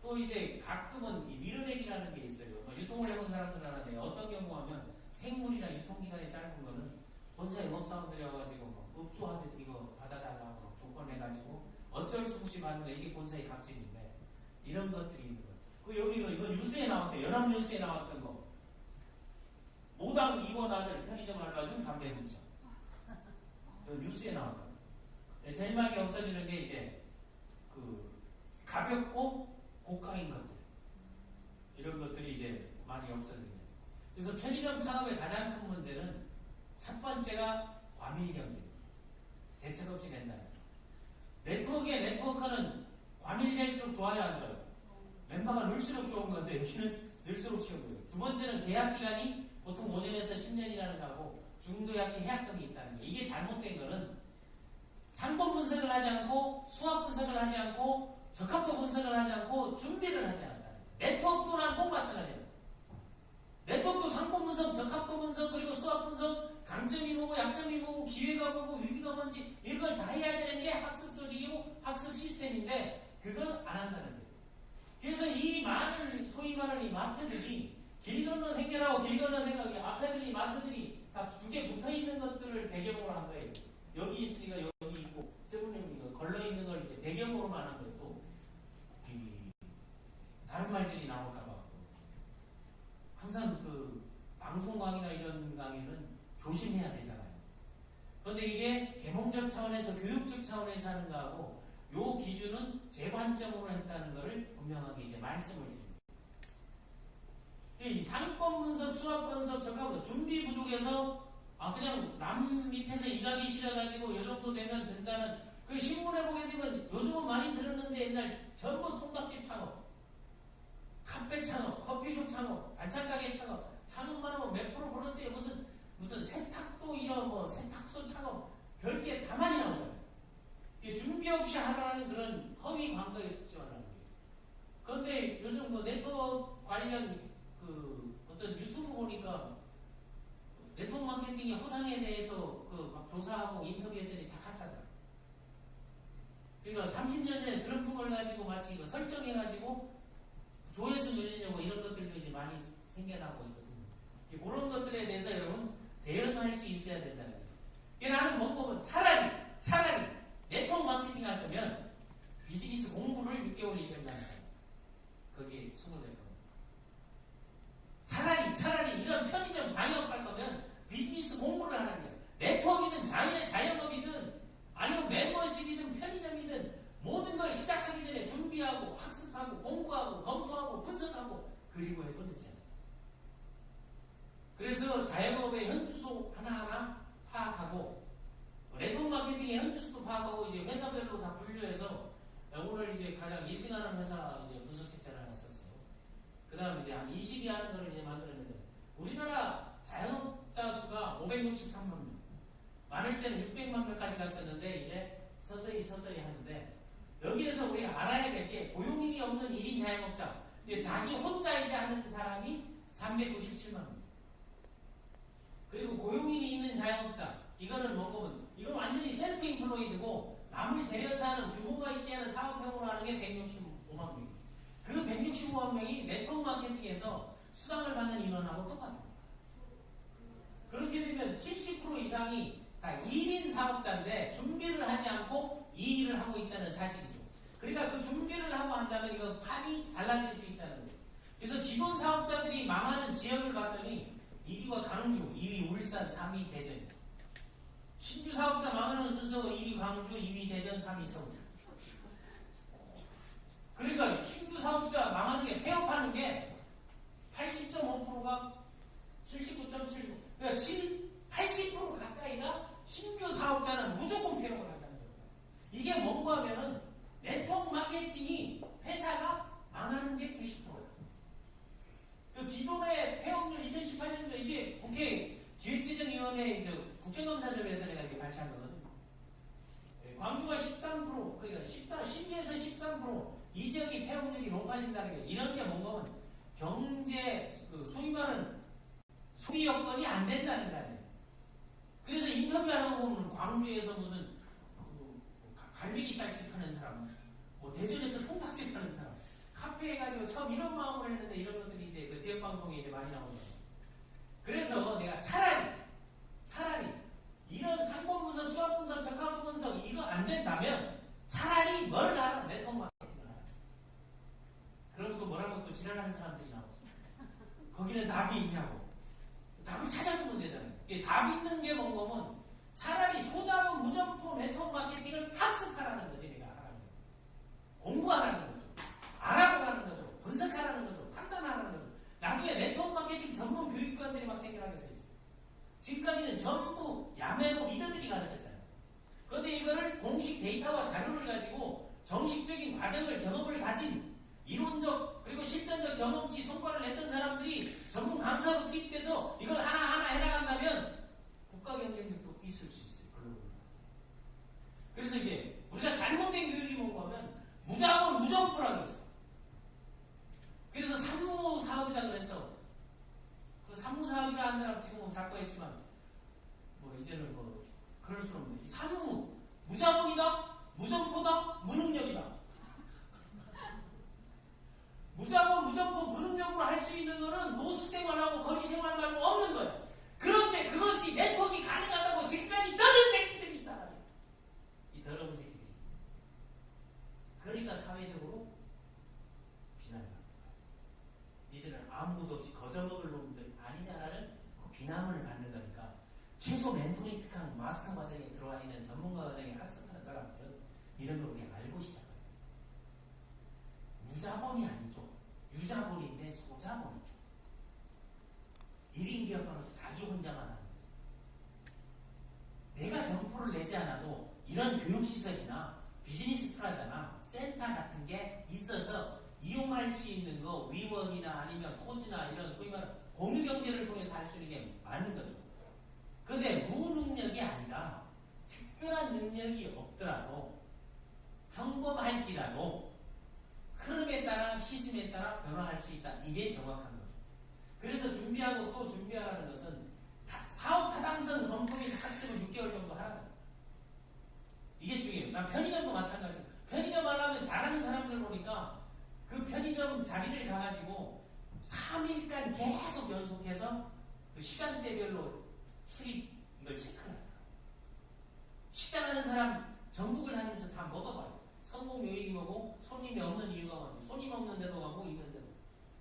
또 이제 가끔은 밀어내기라는 게 있어요. 유통을 해본 사람들은 아는데 어떤 경우 하면 생물이나 유통기간이 짧은 거는 본사에 업사원들이 와가지고 업조하듯 이거 받아달라고 조건 내가지고 어쩔 수 없이 받는 거, 이게 본사의 갑질인데 이런 것들이 있는 거예요. 그 여기 이거 뉴스에 나왔대. 연합뉴스에 나왔던 거. 모당 2번 아들 편의점 알바 중 담배 훔쳐. 뉴스에 나왔던 거. 제일 많이 없어지는 게 이제 그 가볍고 고가인 것들, 이런 것들이 이제 많이 없어지네요. 그래서 편의점 산업의 가장 큰 문제는 첫 번째가 과밀 경쟁입니다. 대책 없이 낸다는 거예요. 네트워크의 네트워크는 과밀될수록 좋아요, 안 좋아요? 멤버가 늘수록 좋은 건데 여기는 늘수록 쉬운 거예요. 두 번째는 계약 기간이 보통 5년에서 10년이라는 거하고 중도약식 해약금이 있다는 거예요. 이게 잘못된 거는 상권 분석을 하지 않고 수합 분석을 하지 않고 적합도 분석을 하지 않고 준비를 하지 않는다. 네트워크도랑 꼭 마찬가지예요. 네트워크도 상권 분석, 적합도 분석, 그리고 수합 분석, 강점이 뭐고 약점이 뭐고 기회가 뭐고 위기가 뭔지 이걸 다 해야 되는 게 학습 조직이고 학습 시스템인데 그걸 안 한다는 거예요. 그래서 이 많은 소위 말하는 이 마트들이 길 건너 생겨나고 길 건너 생각이 앞에들이 마트들이 다 두 개 붙어 있는 것들을 배경으로 한 거예요. 여기 있으니까 여기 있고 세븐일레븐 걸러 있는 걸 이제 배경으로만 한 거예요. 또 다른 말들이 나올까봐 항상 그 방송 강의나 이런 강의는 조심해야 되잖아요. 그런데 이게 개몽적 차원에서 교육적 차원에서 하는 거하고 요 기준은 제 관점으로 했다는 것을 분명하게 이제 말씀을 드립니다. 이 상권 분석, 수합 분석, 적합도 준비 부족해서 그냥 남 밑에서 일하기 싫어가지고 요 정도 되면 된다는 그 신문에 보게 되면 요즘은 많이 들었는데 옛날 전부 통닭집 창업, 카페 창업, 커피숍 창업, 반찬가게 창업, 창업만 하면 몇 프로 벌었어요. 무슨 세탁도 이런 뭐 세탁소 창업 별게 다 많이 나오잖아요. 이게 준비 없이 하라는 그런 허위 광고에 속지 말라는 거예요. 그런데 요즘 뭐 네트워크 관련 그 어떤 유튜브 보니까 네트워크 마케팅의 허상에 대해서 그 막 조사하고 인터뷰했더니 다 가짜다. 그러니까 30년 전에 그런 풍을 가지고 마치 이거 설정해가지고 조회수 늘리려고 이런 것들도 이제 많이 생겨나고 있거든요. 그런 것들에 대해서 여러분 대응할 수 있어야 된다는 거예요. 그러니까 나는 뭔가 차라리 네트워크 마케팅 할 거면 비즈니스 공부를 6개월 1년 하는 거예요. 거기에 소모될 겁니다. 차라리 이런 편의점 장업할 거면 비즈니스 공부를 하는 거예요. 네트워크이든 자영업이든 아니면 멤버십이든 편의점이든 모든 걸 시작하기 전에 준비하고 학습하고 공부하고 검토하고 분석하고 그리고 해보는잖아요. 그래서 자영업의 현주소 하나하나 파악하고 네트워크 마케팅의 현주소도 파악하고 이제 회사별로 다 분류해서 오늘 이제 가장 1등하는 회사 이제 분석책자를 하나 썼어요. 그 다음 이제 한 20위 하는 거를 이제 만들었는데 우리나라 자영업자 수가 563만 명. 많을 때는 600만 명까지 갔었는데 이제 서서히 하는데 여기에서 우리가 알아야 될 게 고용인이 없는 1인 자영업자 자기 혼자이지 않은 사람이 397만 명. 그리고 고용인이 있는 자영업자 이거는 뭐고 이건 완전히 셀프 인플로이드고 남을 데려서 하는 규모가 있게 하는 사업형으로 하는 게 165만 명. 그 165만 명이 네트워크 마케팅에서 수당을 받는 인원하고 똑같아요. 그렇게 되면 70% 이상이 다 1인 사업자인데 준비를 하지 않고 이 일을 하고 있다는 사실이죠. 그러니까 그 준비를 하고 한다면 이거 판이 달라질 수 있다는 거예요. 그래서 기존 사업자들이 망하는 지역을 봤더니 1위가 강주, 2위 울산, 3위 대전. 신규 사업자 망하는 순서가 1위 광주, 2위 대전, 3위 서울. 그러니까 신규 사업자 망하는 게 폐업하는 게 80.5%가 79.7%. 그러니까 80% 가까이가 신규 사업자는 무조건 폐업을 한다는 거예요. 이게 뭔가 하면은 네트워크 마케팅이 회사가 망하는 게 90%예요. 그 기존의 폐업률 2018년도에 이게 국회 기획재정위원회 국정감사점에서 내가 이게 발표한 거거든요. 광주가 13%, 그러니까 12에서 13%, 이 지역이 폐업률이 높아진다는 게 이런 게 뭔가 하면 경제, 소위 말하는 소비 여건이 안 된다는 거 아니에요. 그래서 인터뷰하는 거 보면 광주에서 무슨 갈매기 쌀집 하는 사람, 뭐 대전에서 통닭집 하는 사람, 카페 해가지고 처음 이런 마음으로 했는데 이런 것들이 이제 그 지역방송에 이제 많이 나오는 거예요. 그래서 내가 차라리 이런 상권 분석, 수학 분석, 적합도 분석 이거 안 된다면 차라리 뭘 알아? 네트워크 마케팅을 알아. 그럼 또 뭐라고 또 지랄하는 사람들이 나오죠. 거기는 답이 있냐고. 답을 찾아주면 되잖아요. 답 있는 게 뭔 거면 차라리 소자본 무점포 네트워크 마케팅을 학습하라는 거지. 내가 하라는 거. 공부하라는 거죠. 알아보라는 거죠. 분석하라는 거죠. 판단하라는 거죠. 나중에 네트워크 마케팅 전문 교육관들이 막 생겨나게 돼 있어요. 지금까지는 전부 야매로 리더들이 가르쳤잖아요. 그런데 이거를 공식 데이터와 자료를 가지고 정식적인 과정을 경험을 가진 이론적 그리고 실전적 경험치 성과를 냈던 사람들이 전문 강사로 투입돼서 이걸 하나하나 해나간다면 국가 경쟁력도 있을 수 있어요. 그래서 이게 우리가 잘못된 교육이 뭔가 하면 무자본 무점포라고 그랬어. 그래서 산무사업이다 그랬어. 그 산무사업이라 하는 사람 지금은 자꾸 했지만 뭐 이제는 뭐 그럴 수는 없네. 산무 무자본이다, 무점포다, 무능력이다. 무자본, 무점포, 무능력으로 할 수 있는 거는 노숙생활하고 거지생활 말고 없는 거예요. 그런데 그것이 네트워크가 가능하다고 지금까지 더러운 새끼들이 있다. 이 더러운 새끼들이. 그러니까 사회적으로 비난을 받는 거예요. 니들은 아무것도 없이 거저먹을 놈들 아니냐라는 비난을 받는 거니까 최소 멘토링 특강 마스터 과정에 들어와 있는 전문가 과정에 학습하는 사람들은 이런 걸 우리가 알고 시작해요. 무자본이 아니죠. 유자본인데 소자본이죠. 1인 기업으로서 자기 혼자만 하는 거죠. 내가 점포를 내지 않아도 이런 교육시설이나 비즈니스 프라자나 센터 같은 게 있어서 이용할 수 있는 거 위원이나 아니면 토지나 이런 소위 말하는 공유경제를 통해서 할 수 있는 게 많은 거죠. 그런데 무능력이 아니라 특별한 능력이 없더라도 평범할지라도 흐름에 따라 시스템에 따라 변화할 수 있다. 이게 정확한 거죠. 그래서 준비하고 또 준비하라는 것은 사업 타당성 검토 및 학습을 6개월 정도 하라는 거예요. 이게 중요해요. 난 편의점도 마찬가지예요. 편의점 하려면 잘하는 사람들 보니까 그 편의점 자리를 가가지고 3일간 계속 연속해서 그 시간대별로 출입 이걸 체크를 하더라고요. 식당 하는 사람 전국을 다니면서 다 먹어봐요. 성공 요인이 뭐고 손님이 없는 이유가 뭐지. 손님 없는 데도 가고 이런 데도.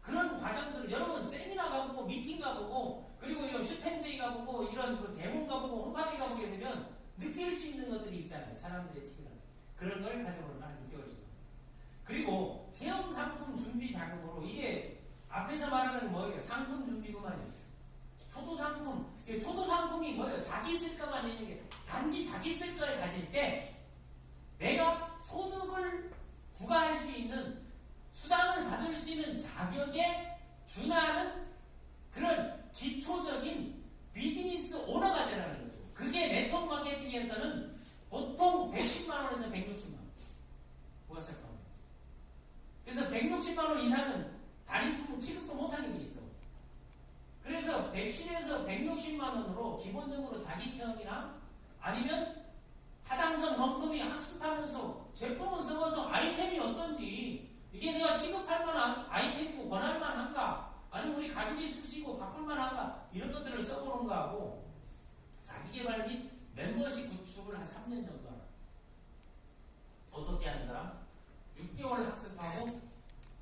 그런 과정들을 여러분 세미나 가보고 미팅 가보고 그리고 이런 슈텐데이 가보고 이런 그 대문 가보고 홈파티 가보게 되면 느낄 수 있는 것들이 있잖아요. 사람들의 팁이라. 그런 걸 가져오는 한 6개월 정도. 그리고 체험 상품 준비 작업으로 이게 앞에서 말하는 뭐예요? 상품 준비구만요. 초도 상품. 초도 상품이 뭐예요? 자기 쓸까가 아니는 게 단지 자기 쓸까를 가질 때 내가 소득을 부과할 수 있는 수당을 받을 수 있는 자격에 준하는 그런 기초적인 비즈니스 오너가 되라는 거죠. 그게 네트워크 마케팅 아니면 타당성 검토 및 학습하면서 제품을 써봐서 아이템이 어떤지, 이게 내가 취급할 만한 아이템이고 권할 만한가, 아니면 우리 가족이 쓰시고 바꿀 만한가, 이런 것들을 써보는 거하고, 자기개발 및 멤버십 구축을 한 3년 정도 하라. 어떻게 하는 사람? 6개월 학습하고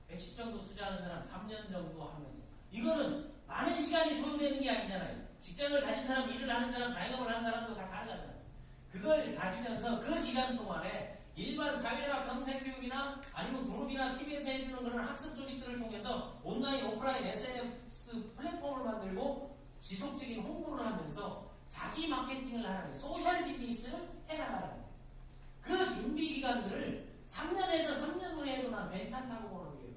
110 정도 투자하는 사람 3년 정도 하면서. 이거는 많은 시간이 소요되는 게 아니잖아요. 직장을 가진 사람, 일을 하는 사람, 자영업을 하는 사람도 다 가능하잖아요. 그걸 가지면서 그 기간 동안에 일반 사회나 평생교육이나 아니면 그룹이나 TV에서 해주는 그런 학습 조직들을 통해서 온라인, 오프라인 SNS 플랫폼을 만들고 지속적인 홍보를 하면서 자기 마케팅을 하라는, 소셜 비즈니스를 해나가라는 거예요. 그 준비 기간들을 3년에서 3년 후에 해도 난 괜찮다고 보는 거예요.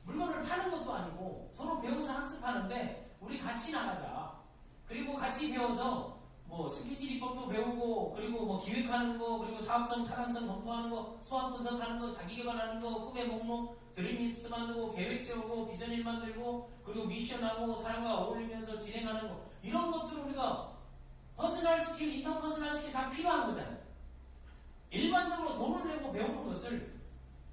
물건을 파는 것도 아니고 서로 배워서 학습하는데 우리 같이 나가자. 그리고 같이 배워서 뭐 스피치 리법도 배우고, 그리고 뭐 기획하는 거, 그리고 사업성, 타당성 검토하는 거, 수학 분석하는 거, 자기개발하는 거, 꿈의 목록, 드림리스트 만들고, 계획 세우고, 비전일 만들고, 그리고 미션하고, 사람과 어울리면서 진행하는 거, 이런 것들을 우리가 퍼스널 스킬, 인터퍼스널 스킬 다 필요한 거잖아요. 일반적으로 돈을 내고 배우는 것을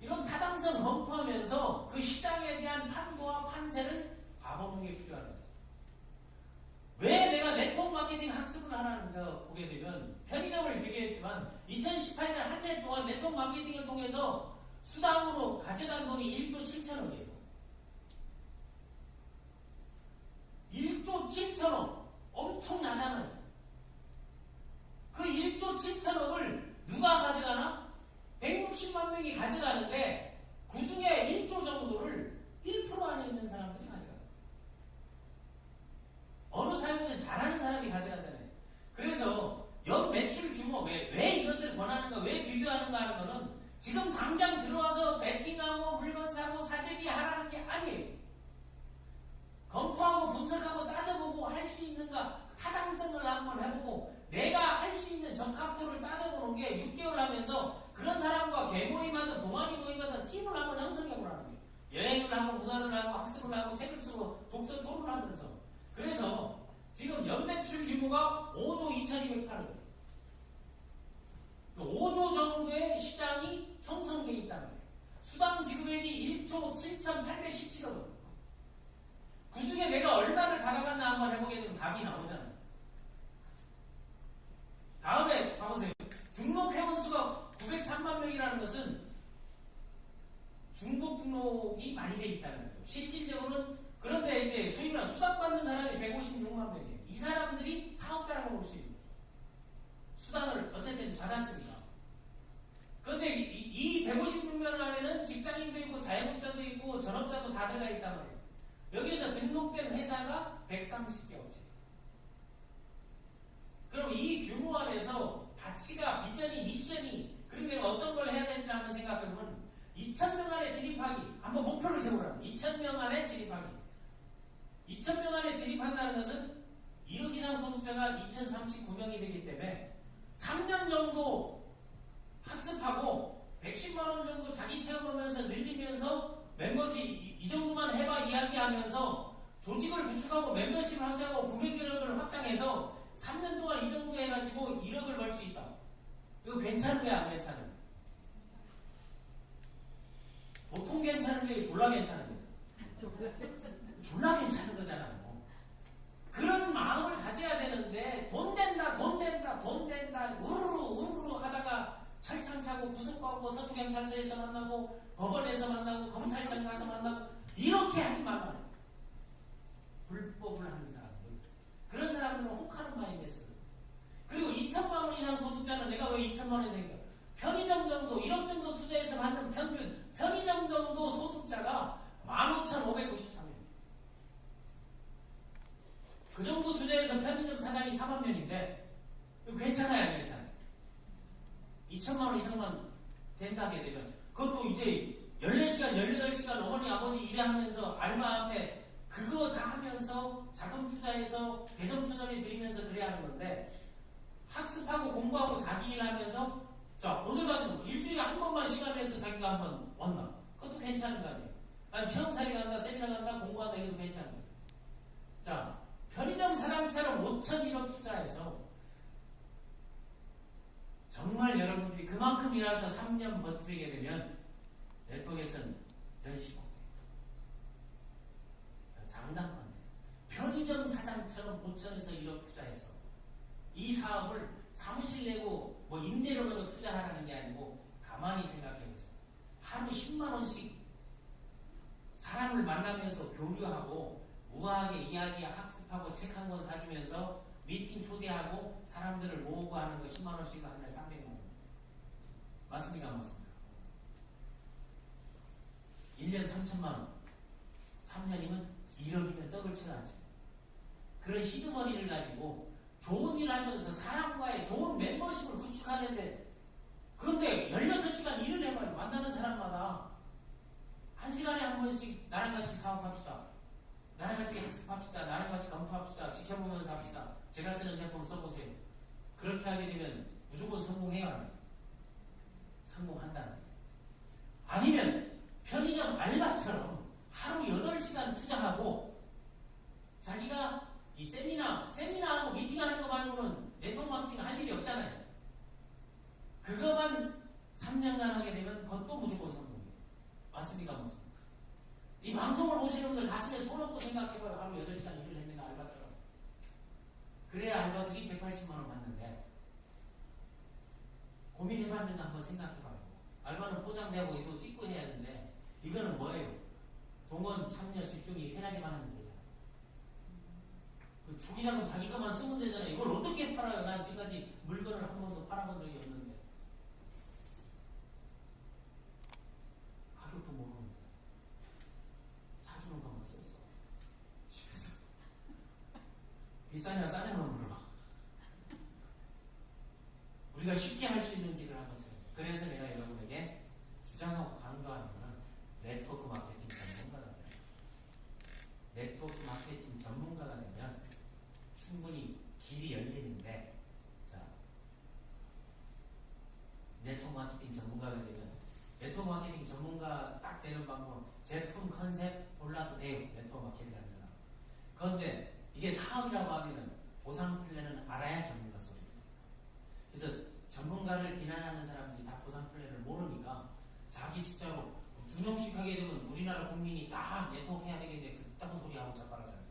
이런 타당성 검토하면서 그 시장에 대한 판도와 판세를 봐보는 게 필요한 거죠. 왜 내가 네트워크 마케팅 학습을 하라는가 보게 되면, 편의점을 얘기했지만 2018년 한 해 동안 네트워크 마케팅을 통해서 수당으로 가져간 돈이 1조 7천억이에요. 1조 7천억 엄청나잖아요. 그 1조 7천억을 누가 가져가나? 160만 명이 가져가는데 그 중에 1조 정도를 1% 안에 있는 사람들이 가져가요. 어느 사회는 잘하는 사람이 가져가잖아요. 그래서 연 매출 규모, 왜 이것을 권하는가, 왜 비교하는가 하는 거는 지금 당장 들어와서 베팅하고 물건 사고 사재기 하라는 게 아니에요. 검토하고 분석하고 따져보고 할 수 있는가, 타당성을 한번 해보고 내가 할 수 있는 적합도를 따져보는 게 6개월 하면서 그런 사람과 개모임하든 동아리 모임하든 팀을 한번 형성해보라는 거예요. 여행을 하고 문화를 하고 학습을 하고 책을 쓰고 독서 토론을 하면서. 그래서 지금 연매출 규모가 5조 2208억 거예요. 5조 정도의 시장이 형성되어 있다는 거예요. 수당 지급액이 1조 7,817억 원. 그 중에 내가 얼마를 받아갔나 한번 해보게 되면 답이 나오잖아요. 다음에 봐보세요. 등록 회원수가 903만 명이라는 것은 중복 등록이 많이 돼 있다는 거죠. 실질적으로는. 그런데 이제 소위 말하는 수당받는 사람이 156만 명이에요. 이 사람들이 사업자라고 볼 수 있는 거죠. 수당을 어쨌든 받았습니다. 그런데 이 156명 안에는 직장인도 있고 자영업자도 있고 전업자도 다 들어가 있단 말이에요. 여기서 등록된 회사가 130개 업체. 그럼 이 규모 안에서 가치가, 비전이, 미션이, 그리고 어떤 걸 해야 될지 한번 생각해보면 2,000명 안에 진입하기, 한번 목표를 세우라는 거예요. 2,000명 안에 진입하기. 2,000명 안에 진입한다는 것은 1억 이상 소득자가 2,039명이 되기 때문에 3년 정도 학습하고 110만 원 정도 자기 체험하면서 늘리면서 멤버십 이 정도만 해봐 이야기하면서 조직을 구축하고 멤버십을 확장하고 구매기록을 확장해서 3년 동안 이 정도 해가지고 1억을 벌 수 있다. 이거 괜찮은 거야, 안 괜찮은 거야? 보통 괜찮은 게 졸라 괜찮은 거야. 졸라 괜찮은 거잖아요. 그런 마음을 가져야 되는데 돈 된다, 돈 된다, 돈 된다, 우르르 하다가 철창 차고 구속하고 서초경찰서에서 만나고 법원에서 만나고 검찰청 가서 만나고 이렇게 하지 말아요. 불법을 하는 사람들. 그런 사람들은 혹하는 마음이 있어요. 그리고 2천만 원 이상 소득자는 내가 왜 2천만 원이 생겨? 편의점 정도, 1억 정도 투자해서 받는 평균 편의점 정도 소득자가 15,593명. 그 정도 투자해서 편의점 사장이 4만 명인데 이거 괜찮아요, 안 괜찮아요? 2천만 원 이상만 된다게 되면 그것도 이제 14시간, 18시간 어머니, 아버지 일하면서 알바 앞에 그거 다 하면서 자금 투자해서 대점 투자비 드리면서 그래야 하는 건데 학습하고 공부하고 자기 일하면서 자, 오늘 같은 거 일주일에 한 번만 시간 내서 자기가 한번 왔나? 그것도 괜찮은 거 아니에요? 아니, 체험살이 간다, 세미나 간다, 공부한다, 이것도 괜찮은 거예요. 자, 편의점 사장처럼 5,001억 투자해서 정말 여러분들이 그만큼 일해서 3년 버티게 되면 네트워크에서는 연식 없대요. 장담컨대 편의점 사장처럼 5천에서 1억 투자해서 이 사업을 사무실 내고 뭐 임대료 내고 투자하라는 게 아니고 가만히 생각해보세요. 하루 10만 원씩 사람을 만나면서 교류하고 우아하게 이야기 학습하고 책 한 권 사주면서 미팅 초대하고 사람들을 모으고 하는 거 10만 원씩 한 달에 300만 원. 맞습니까? 안 맞습니까? 1년 3천만 원. 3년이면 1억이면 떡을 쳐야지. 그런 시드머니를 가지고 좋은 일을 하면서 사람과의 좋은 멤버십을 구축하는데 그런데 16시간 일을 해봐요. 만나는 사람마다 1시간에 한 번씩 나랑 같이 사업합시다. 나랑 같이 학습합시다. 나랑 같이 검토합시다. 지켜보면서 합시다. 제가 쓰는 제품 써보세요. 그렇게 하게 되면 무조건 성공해야 하는 거예요. 성공한다는 거예요. 아니면 편의점 알바처럼 하루 8시간 투자하고 자기가 이 세미나하고 미팅하는 거 말고는 네트워크 마케팅 할 일이 없잖아요. 그거만 3년간 하게 되면 그것도 무조건 성공이에요. 맞습니까? 맞습니까? 이 방송을 보시는 분들 가슴에 손 얹고 생각해봐요. 하루 8시간 일을 했는데 알바처럼. 그래야 알바들이 180만 원 받는데 고민해봤는가 한번 생각해봐요. 알바는 포장되고 이거 찍고 해야 하는데 이거는 뭐예요? 동원, 참여, 집중이 3가지만 하면 되잖아요. 그 초기자금 자기 것만 쓰면 되잖아요. 이걸 어떻게 팔아요? 난 지금까지 물건을 한 번도 팔아본 적이 없는데 가격도 모르는데 사주는 것만 썼어. 집에서 비싸냐 싸냐만 물어봐. 우리가 쉽게 할 수 있는 길을 한번 찾아요. 그래서 내가 여러분에게 주장하고 강조하는 것은 네트워크 마케팅 전문가가 돼요. 네트워크 마케팅 전문가가 되면 충분히 길이 열리는데, 자, 네트워크 마케팅 전문가가 되면 네트워크 마케팅 전문가 딱 되는 방법은 제품 컨셉 몰라도 돼요. 네트워크 마케팅 하는 사람. 그런데 이게 사업이라고 하면은 보상 플랜은 알아야 전문가 소리입니다. 그래서 전문가를 비난하는 사람들이 다 보상 플랜을 모르니까 자기 숫자로 2명씩 하게 되면 우리나라 국민이 다 네트워크 해야 되겠는데 그딴 소리하고 자빠라잖아요.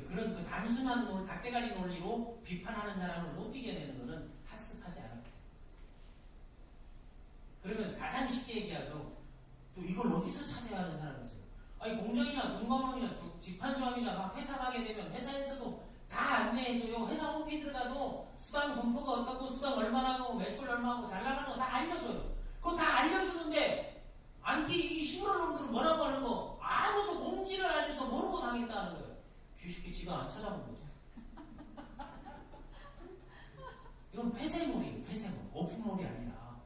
그런 그 단순한 논리, 닭대가리 논리로 비판하는 사람을 못 이겨내는 것은 학습하지 않아요. 그러면 가장 쉽게 얘기하죠. 또 이걸 어디서 찾아야 하는 사람이 있어요. 아니 공장이나 동방원이나 집판조합이나 막 회사 가게 되면 회사에서도 다 안내해줘요. 회사 홈페이지 들어가도 수당 분포가 어떻고 수당 얼마나 하고 매출 얼마하고 잘 나가는 거 다 알려줘요. 그거 다 알려주는데 안티 이 시골 놈들은 뭐라고 하는 거 아무도 공지를 안 해서 모르고 당했다는 거예요. 귀쉽게 지가 안 찾아본 거죠. 이건 폐쇄몰이에요. 폐쇄몰. 오픈몰이 아니라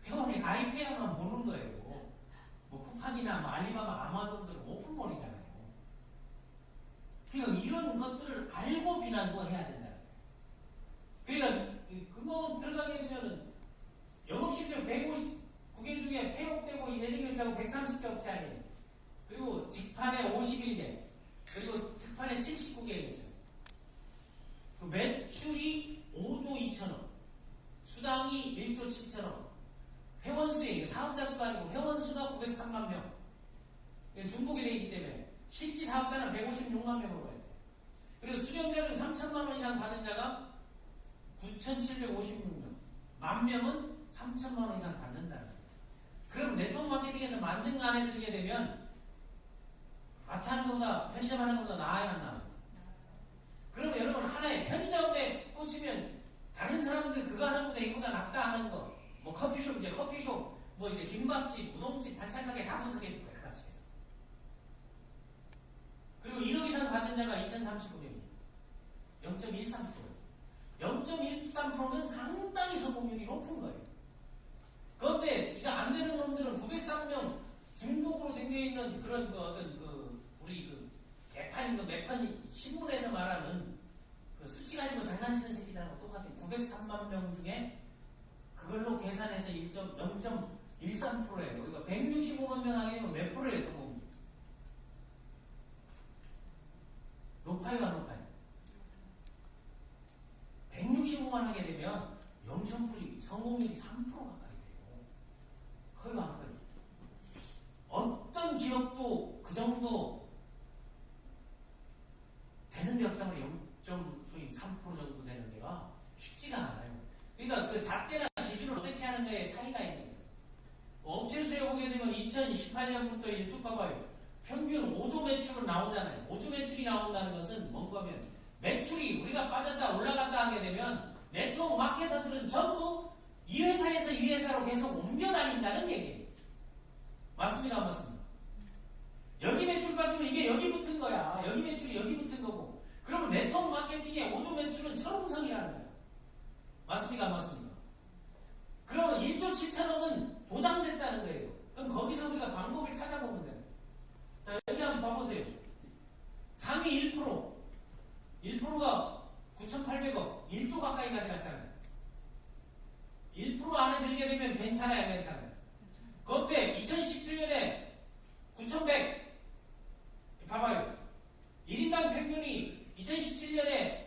회원에 가입해야만 보는 거예요. 뭐 쿠팡이나 뭐 알리바바, 아마존들은 오픈몰이잖아요. 그러니까 이런 것들을 알고 비난도 해야 된다는 거예요. 그러니까 그거 들어가게 되면 영업실적 159개 중에 폐업되고 예정결제하고 130개 업체 아니에요. 그리고 직판에 51개, 그리고 특판에 79개 있어요. 그 매출이 5조 2천억, 수당이 1조 7천억, 회원수에 사업자 수가 아니고 회원수가 903만 명. 중복이 되어 있기 때문에 실지 사업자는 156만 명으로 가야 돼요. 그리고 수령자 중 3천만 원 이상 받은 자가 9,756명. 만 명은 3천만 원 이상 받는다는 거예요. 그럼 네트워크 마케팅에서 만든 거 안에 들게 되면 마트 하는 것보다 편의점 하는 것보다 나아야 안 나아요? 그러면 여러분 하나의 편의점에 꽂히면 다른 사람들 그거 하는 것보다 이거보다 낫다 하는 거, 뭐 커피숍, 이제 커피숍, 뭐 이제 김밥집, 우동집, 반찬가게 다 분석해 줄 거예요. 하나씩해서. 그리고 1억 이상 받은 자가 2,039명입니다. 0.13%. 0.13%면 상당히 성공률이 높은 거예요. 그런데 이거 안 되는 놈들은 903명 중복으로 댕겨 있는 그런 그 어떤 그 우리 그 개판인 그 매판 신문에서 말하는 그 수치 가지고 장난치는 새끼들하고 똑같아요. 903만 명 중에 그걸로 계산해서 0.13%예요. 그러니까 165만 명 하게 되면 몇 프로의 성공입니다. 높아요, 안 높아요? 시도만 하게 되면 영천풀이 성공률이 3% 가까이 돼요. 거의 완거예요. 어떤 기업도 그 정도 되는 데 없다면 0.3% 정도 되는 데가 쉽지가 않아요. 그러니까 그 잣대나 기준을 어떻게 하는가에 차이가 있는 거예요. 업체 수에 보게 되면 2018년부터 이제 쭉 봐봐요. 평균 5조 매출로 나오잖아요. 5조 매출이 나온다는 것은 뭔가 하면 매출이 우리가 빠졌다 올라갔다 하게 되면 네트워크 마케터들은 전부 이 회사에서 이 회사로 계속 옮겨 다닌다는 얘기예요. 맞습니까? 안 맞습니까? 여기 매출 빠지면 이게 여기 붙은 거야. 여기 매출이 여기 붙은 거고. 그러면 네트워크 마케팅의 5조 매출은 천운성이라는 거야. 맞습니까? 안 맞습니까? 그러면 1조 7천억은 보장됐다는 거예요. 그럼 거기서 우리가 방법을 찾아보면 돼요. 자, 여기 한번 봐보세요. 상위 1%가 9,800억, 1조 가까이 가져갔잖아요. 1% 안에 들게 되면 괜찮아요, 괜찮아요. 그때 2017년에 9,100, 봐봐요. 1인당 평균이 2017년에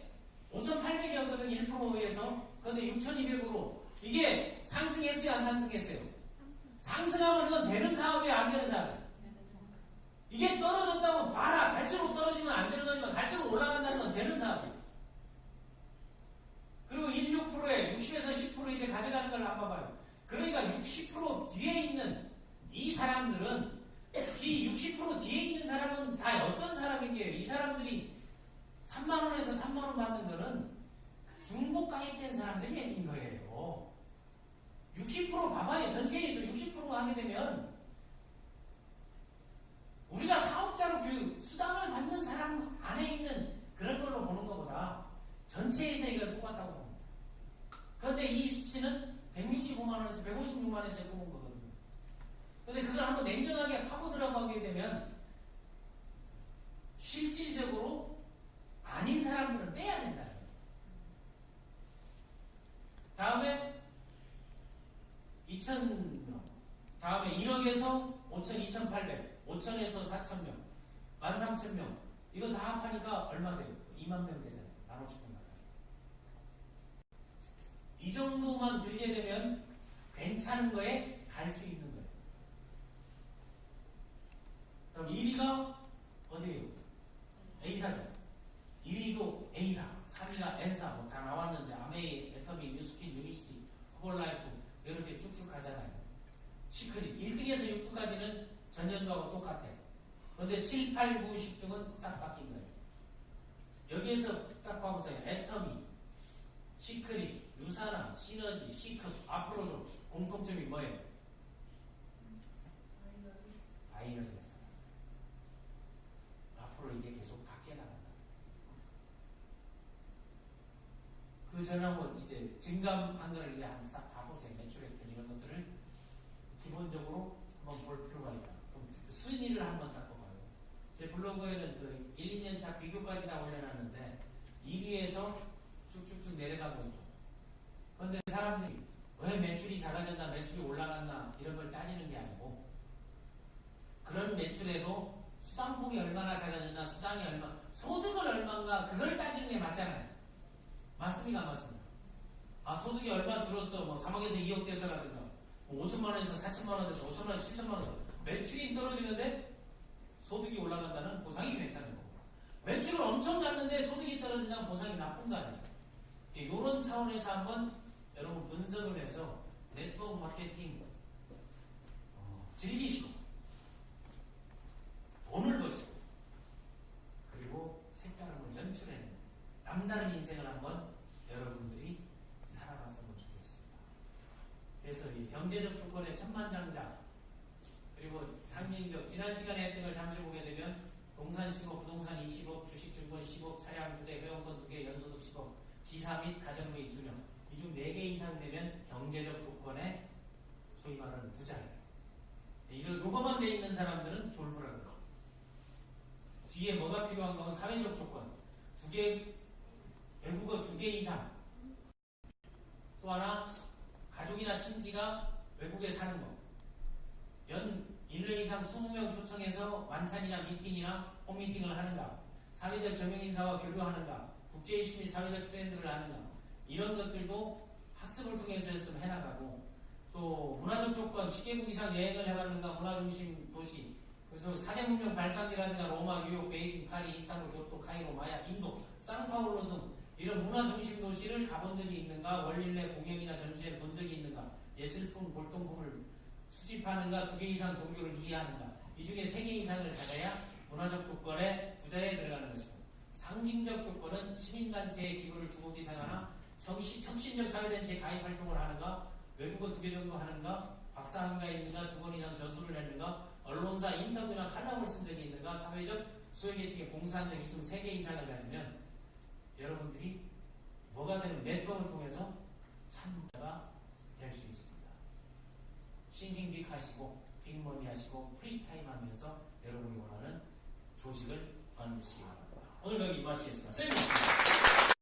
5,800이었거든, 1%에서. 그런데 6,200으로. 이게 상승했어요, 안 상승했어요? 상승하면 이건 되는 사업이야, 안 되는 사업이야? 이게 떨어졌다면 봐라. 갈수록 떨어지면 안 되는 거지만 갈수록 올라간다는 건 되는 사업이야. 그리고 16%에 60에서 10% 이제 가져가는 걸 한번 봐요. 그러니까 60% 뒤에 있는 이 사람들은, 이 60% 뒤에 있는 사람은 다 어떤 사람인데요? 이 사람들이 3만원에서 3만원 받는 거는 중복 가입된 사람들이 얘기인 거예요. 60% 봐봐요. 전체에서 60% 하게 되면 우리가 사업자로 그 수당을 받는 사람 안에 있는 그런 걸로 보는 것보다 전체에서 이걸 뽑았다고 봅니다. 그런데 이 수치는 165만원에서 156만원에서 뽑은 거거든요. 그런데 그걸 한번 냉정하게 파고 들어가게 되면 실질적으로 아닌 사람들은 떼야 된다. 다음에 2,000명, 다음에 1억에서 5천, 2,800, 5천에서 4,000명, 13,000명. 이거 다 합하니까 얼마 돼요? 2만 명 되잖아요. 15,000명 가까이. 이 정도만 들게 되면 괜찮은 거에 갈 수 있는 거예요. 그럼 1위가 어디예요? A사죠. 2위도 A사, 3위가 N사, 뭐 다 나왔는데, 아메이, 애터미, 뉴스킨, 유니시티, 후볼라이프, 이렇게 쭉쭉 가잖아요. 시크릿, 1등에서 6등까지는 전년도하고 똑같아요. 그런데 7, 8, 9, 10등은 싹 바뀐 거예요. 여기에서 딱 봐보세요. 애터미, 시크릿, 유사나, 시너지, 시크, 앞으로 좀 공통점이 뭐예요? 바이너리 회사. 앞으로 이게 계속 바뀌어 나간다. 그 전하고 이제 증감한 거를 이제 한번 싹 다 보세요. 매출액들 이런 것들을 기본적으로 한번 볼 필요가 있다. 그럼 순위를 한번 딱 봐봐요. 제 블로그에는 그 1, 2년차 비교까지 다 올려놨는데 1위에서 쭉쭉쭉 내려가고 있죠. 그런데 사람들이 왜 매출이 작아졌나, 매출이 올라갔나 이런 걸 따지는 게 아니고, 그런 매출에도 수당폭이 얼마나 작아졌나, 수당이 얼마, 소득을 얼마인가 그걸 따지는 게 맞잖아요. 맞습니까? 안 맞습니까? 아, 소득이 얼마 줄었어. 뭐 3억에서 2억 돼서라든가, 뭐 5천만원에서 4천만원 돼서 5천만원, 7천만원 돼서 매출이 떨어지는데 소득이 올라간다는 보상이 괜찮은 거고, 매출은 엄청 났는데 소득이 떨어진다는 보상이 나쁜 거 아니에요. 이런 차원에서 한번 여러분 분석을 해서 네트워크 마케팅 즐기시고 돈을 버시고 그리고 색다른 걸 연출해내는 남다른 인생을 한번 여러분들이 살아봤으면 좋겠습니다. 그래서 이 경제적 조건의 천만장자, 그리고 상징적, 지난 시간에 했던 걸 잠시 보게 되면 동산 10억, 부동산 20억, 주식 증권 10억, 차량 2대, 회원권 2개, 연소득 10억, 기사 및 가정부인 2명, 이 중 4개 이상 되면 경제적 조건에 소위 말하는 부자예요. 요거만 돼 있는 사람들은 졸부라는 거. 뒤에 뭐가 필요한가 하면 사회적 조건, 2개, 외국어 2개 이상, 또 하나 가족이나 친지가 외국에 사는 거, 연 1회 이상 20명 초청해서 만찬이나 미팅이나 홈미팅을 하는가, 사회적 정형인사와 교류하는가, 국제 이슈 및 사회적 트렌드를 아는가, 이런 것들도 학습을 통해서 했으면 해나가고, 또 문화적 조건 10개국 이상 여행을 해봤는가 문화중심 도시, 그래서 사대문명 발상지라든가 로마, 뉴욕, 베이징, 파리, 이스탄불, 교토, 카이로, 마야, 인도, 상파울로 등 이런 문화중심 도시를 가본 적이 있는가, 월일내 공연이나 전시회를 본 적이 있는가, 예술품, 골동품을 수집하는가, 2개 이상 종교를 이해하는가, 이 중에 3개 이상을 가져야 문화적 조건에 부자에 들어가는 것입니다. 상징적 조건은 시민단체의 기부를 2곳 이상 하나, 혁신적 사회단체에 가입 활동을 하는가, 외국어 2개 정도 하는가, 박사학위가 있는가, 2권 이상 저술을 했는가, 언론사 인터뷰나 칼럼을 쓴 적이 있는가, 사회적 소외계층에 봉사한 적이 중 3개 이상을 가지면 여러분들이 뭐가 되는 네트워크를 통해서 참가가 될 수 있습니다. 싱킹 빅 하시고 빅머니 하시고 프리타임 하면서 여러분이 원하는 조직을 만드시기 바랍니다. 오늘 여기 마치겠습니다. 쌤!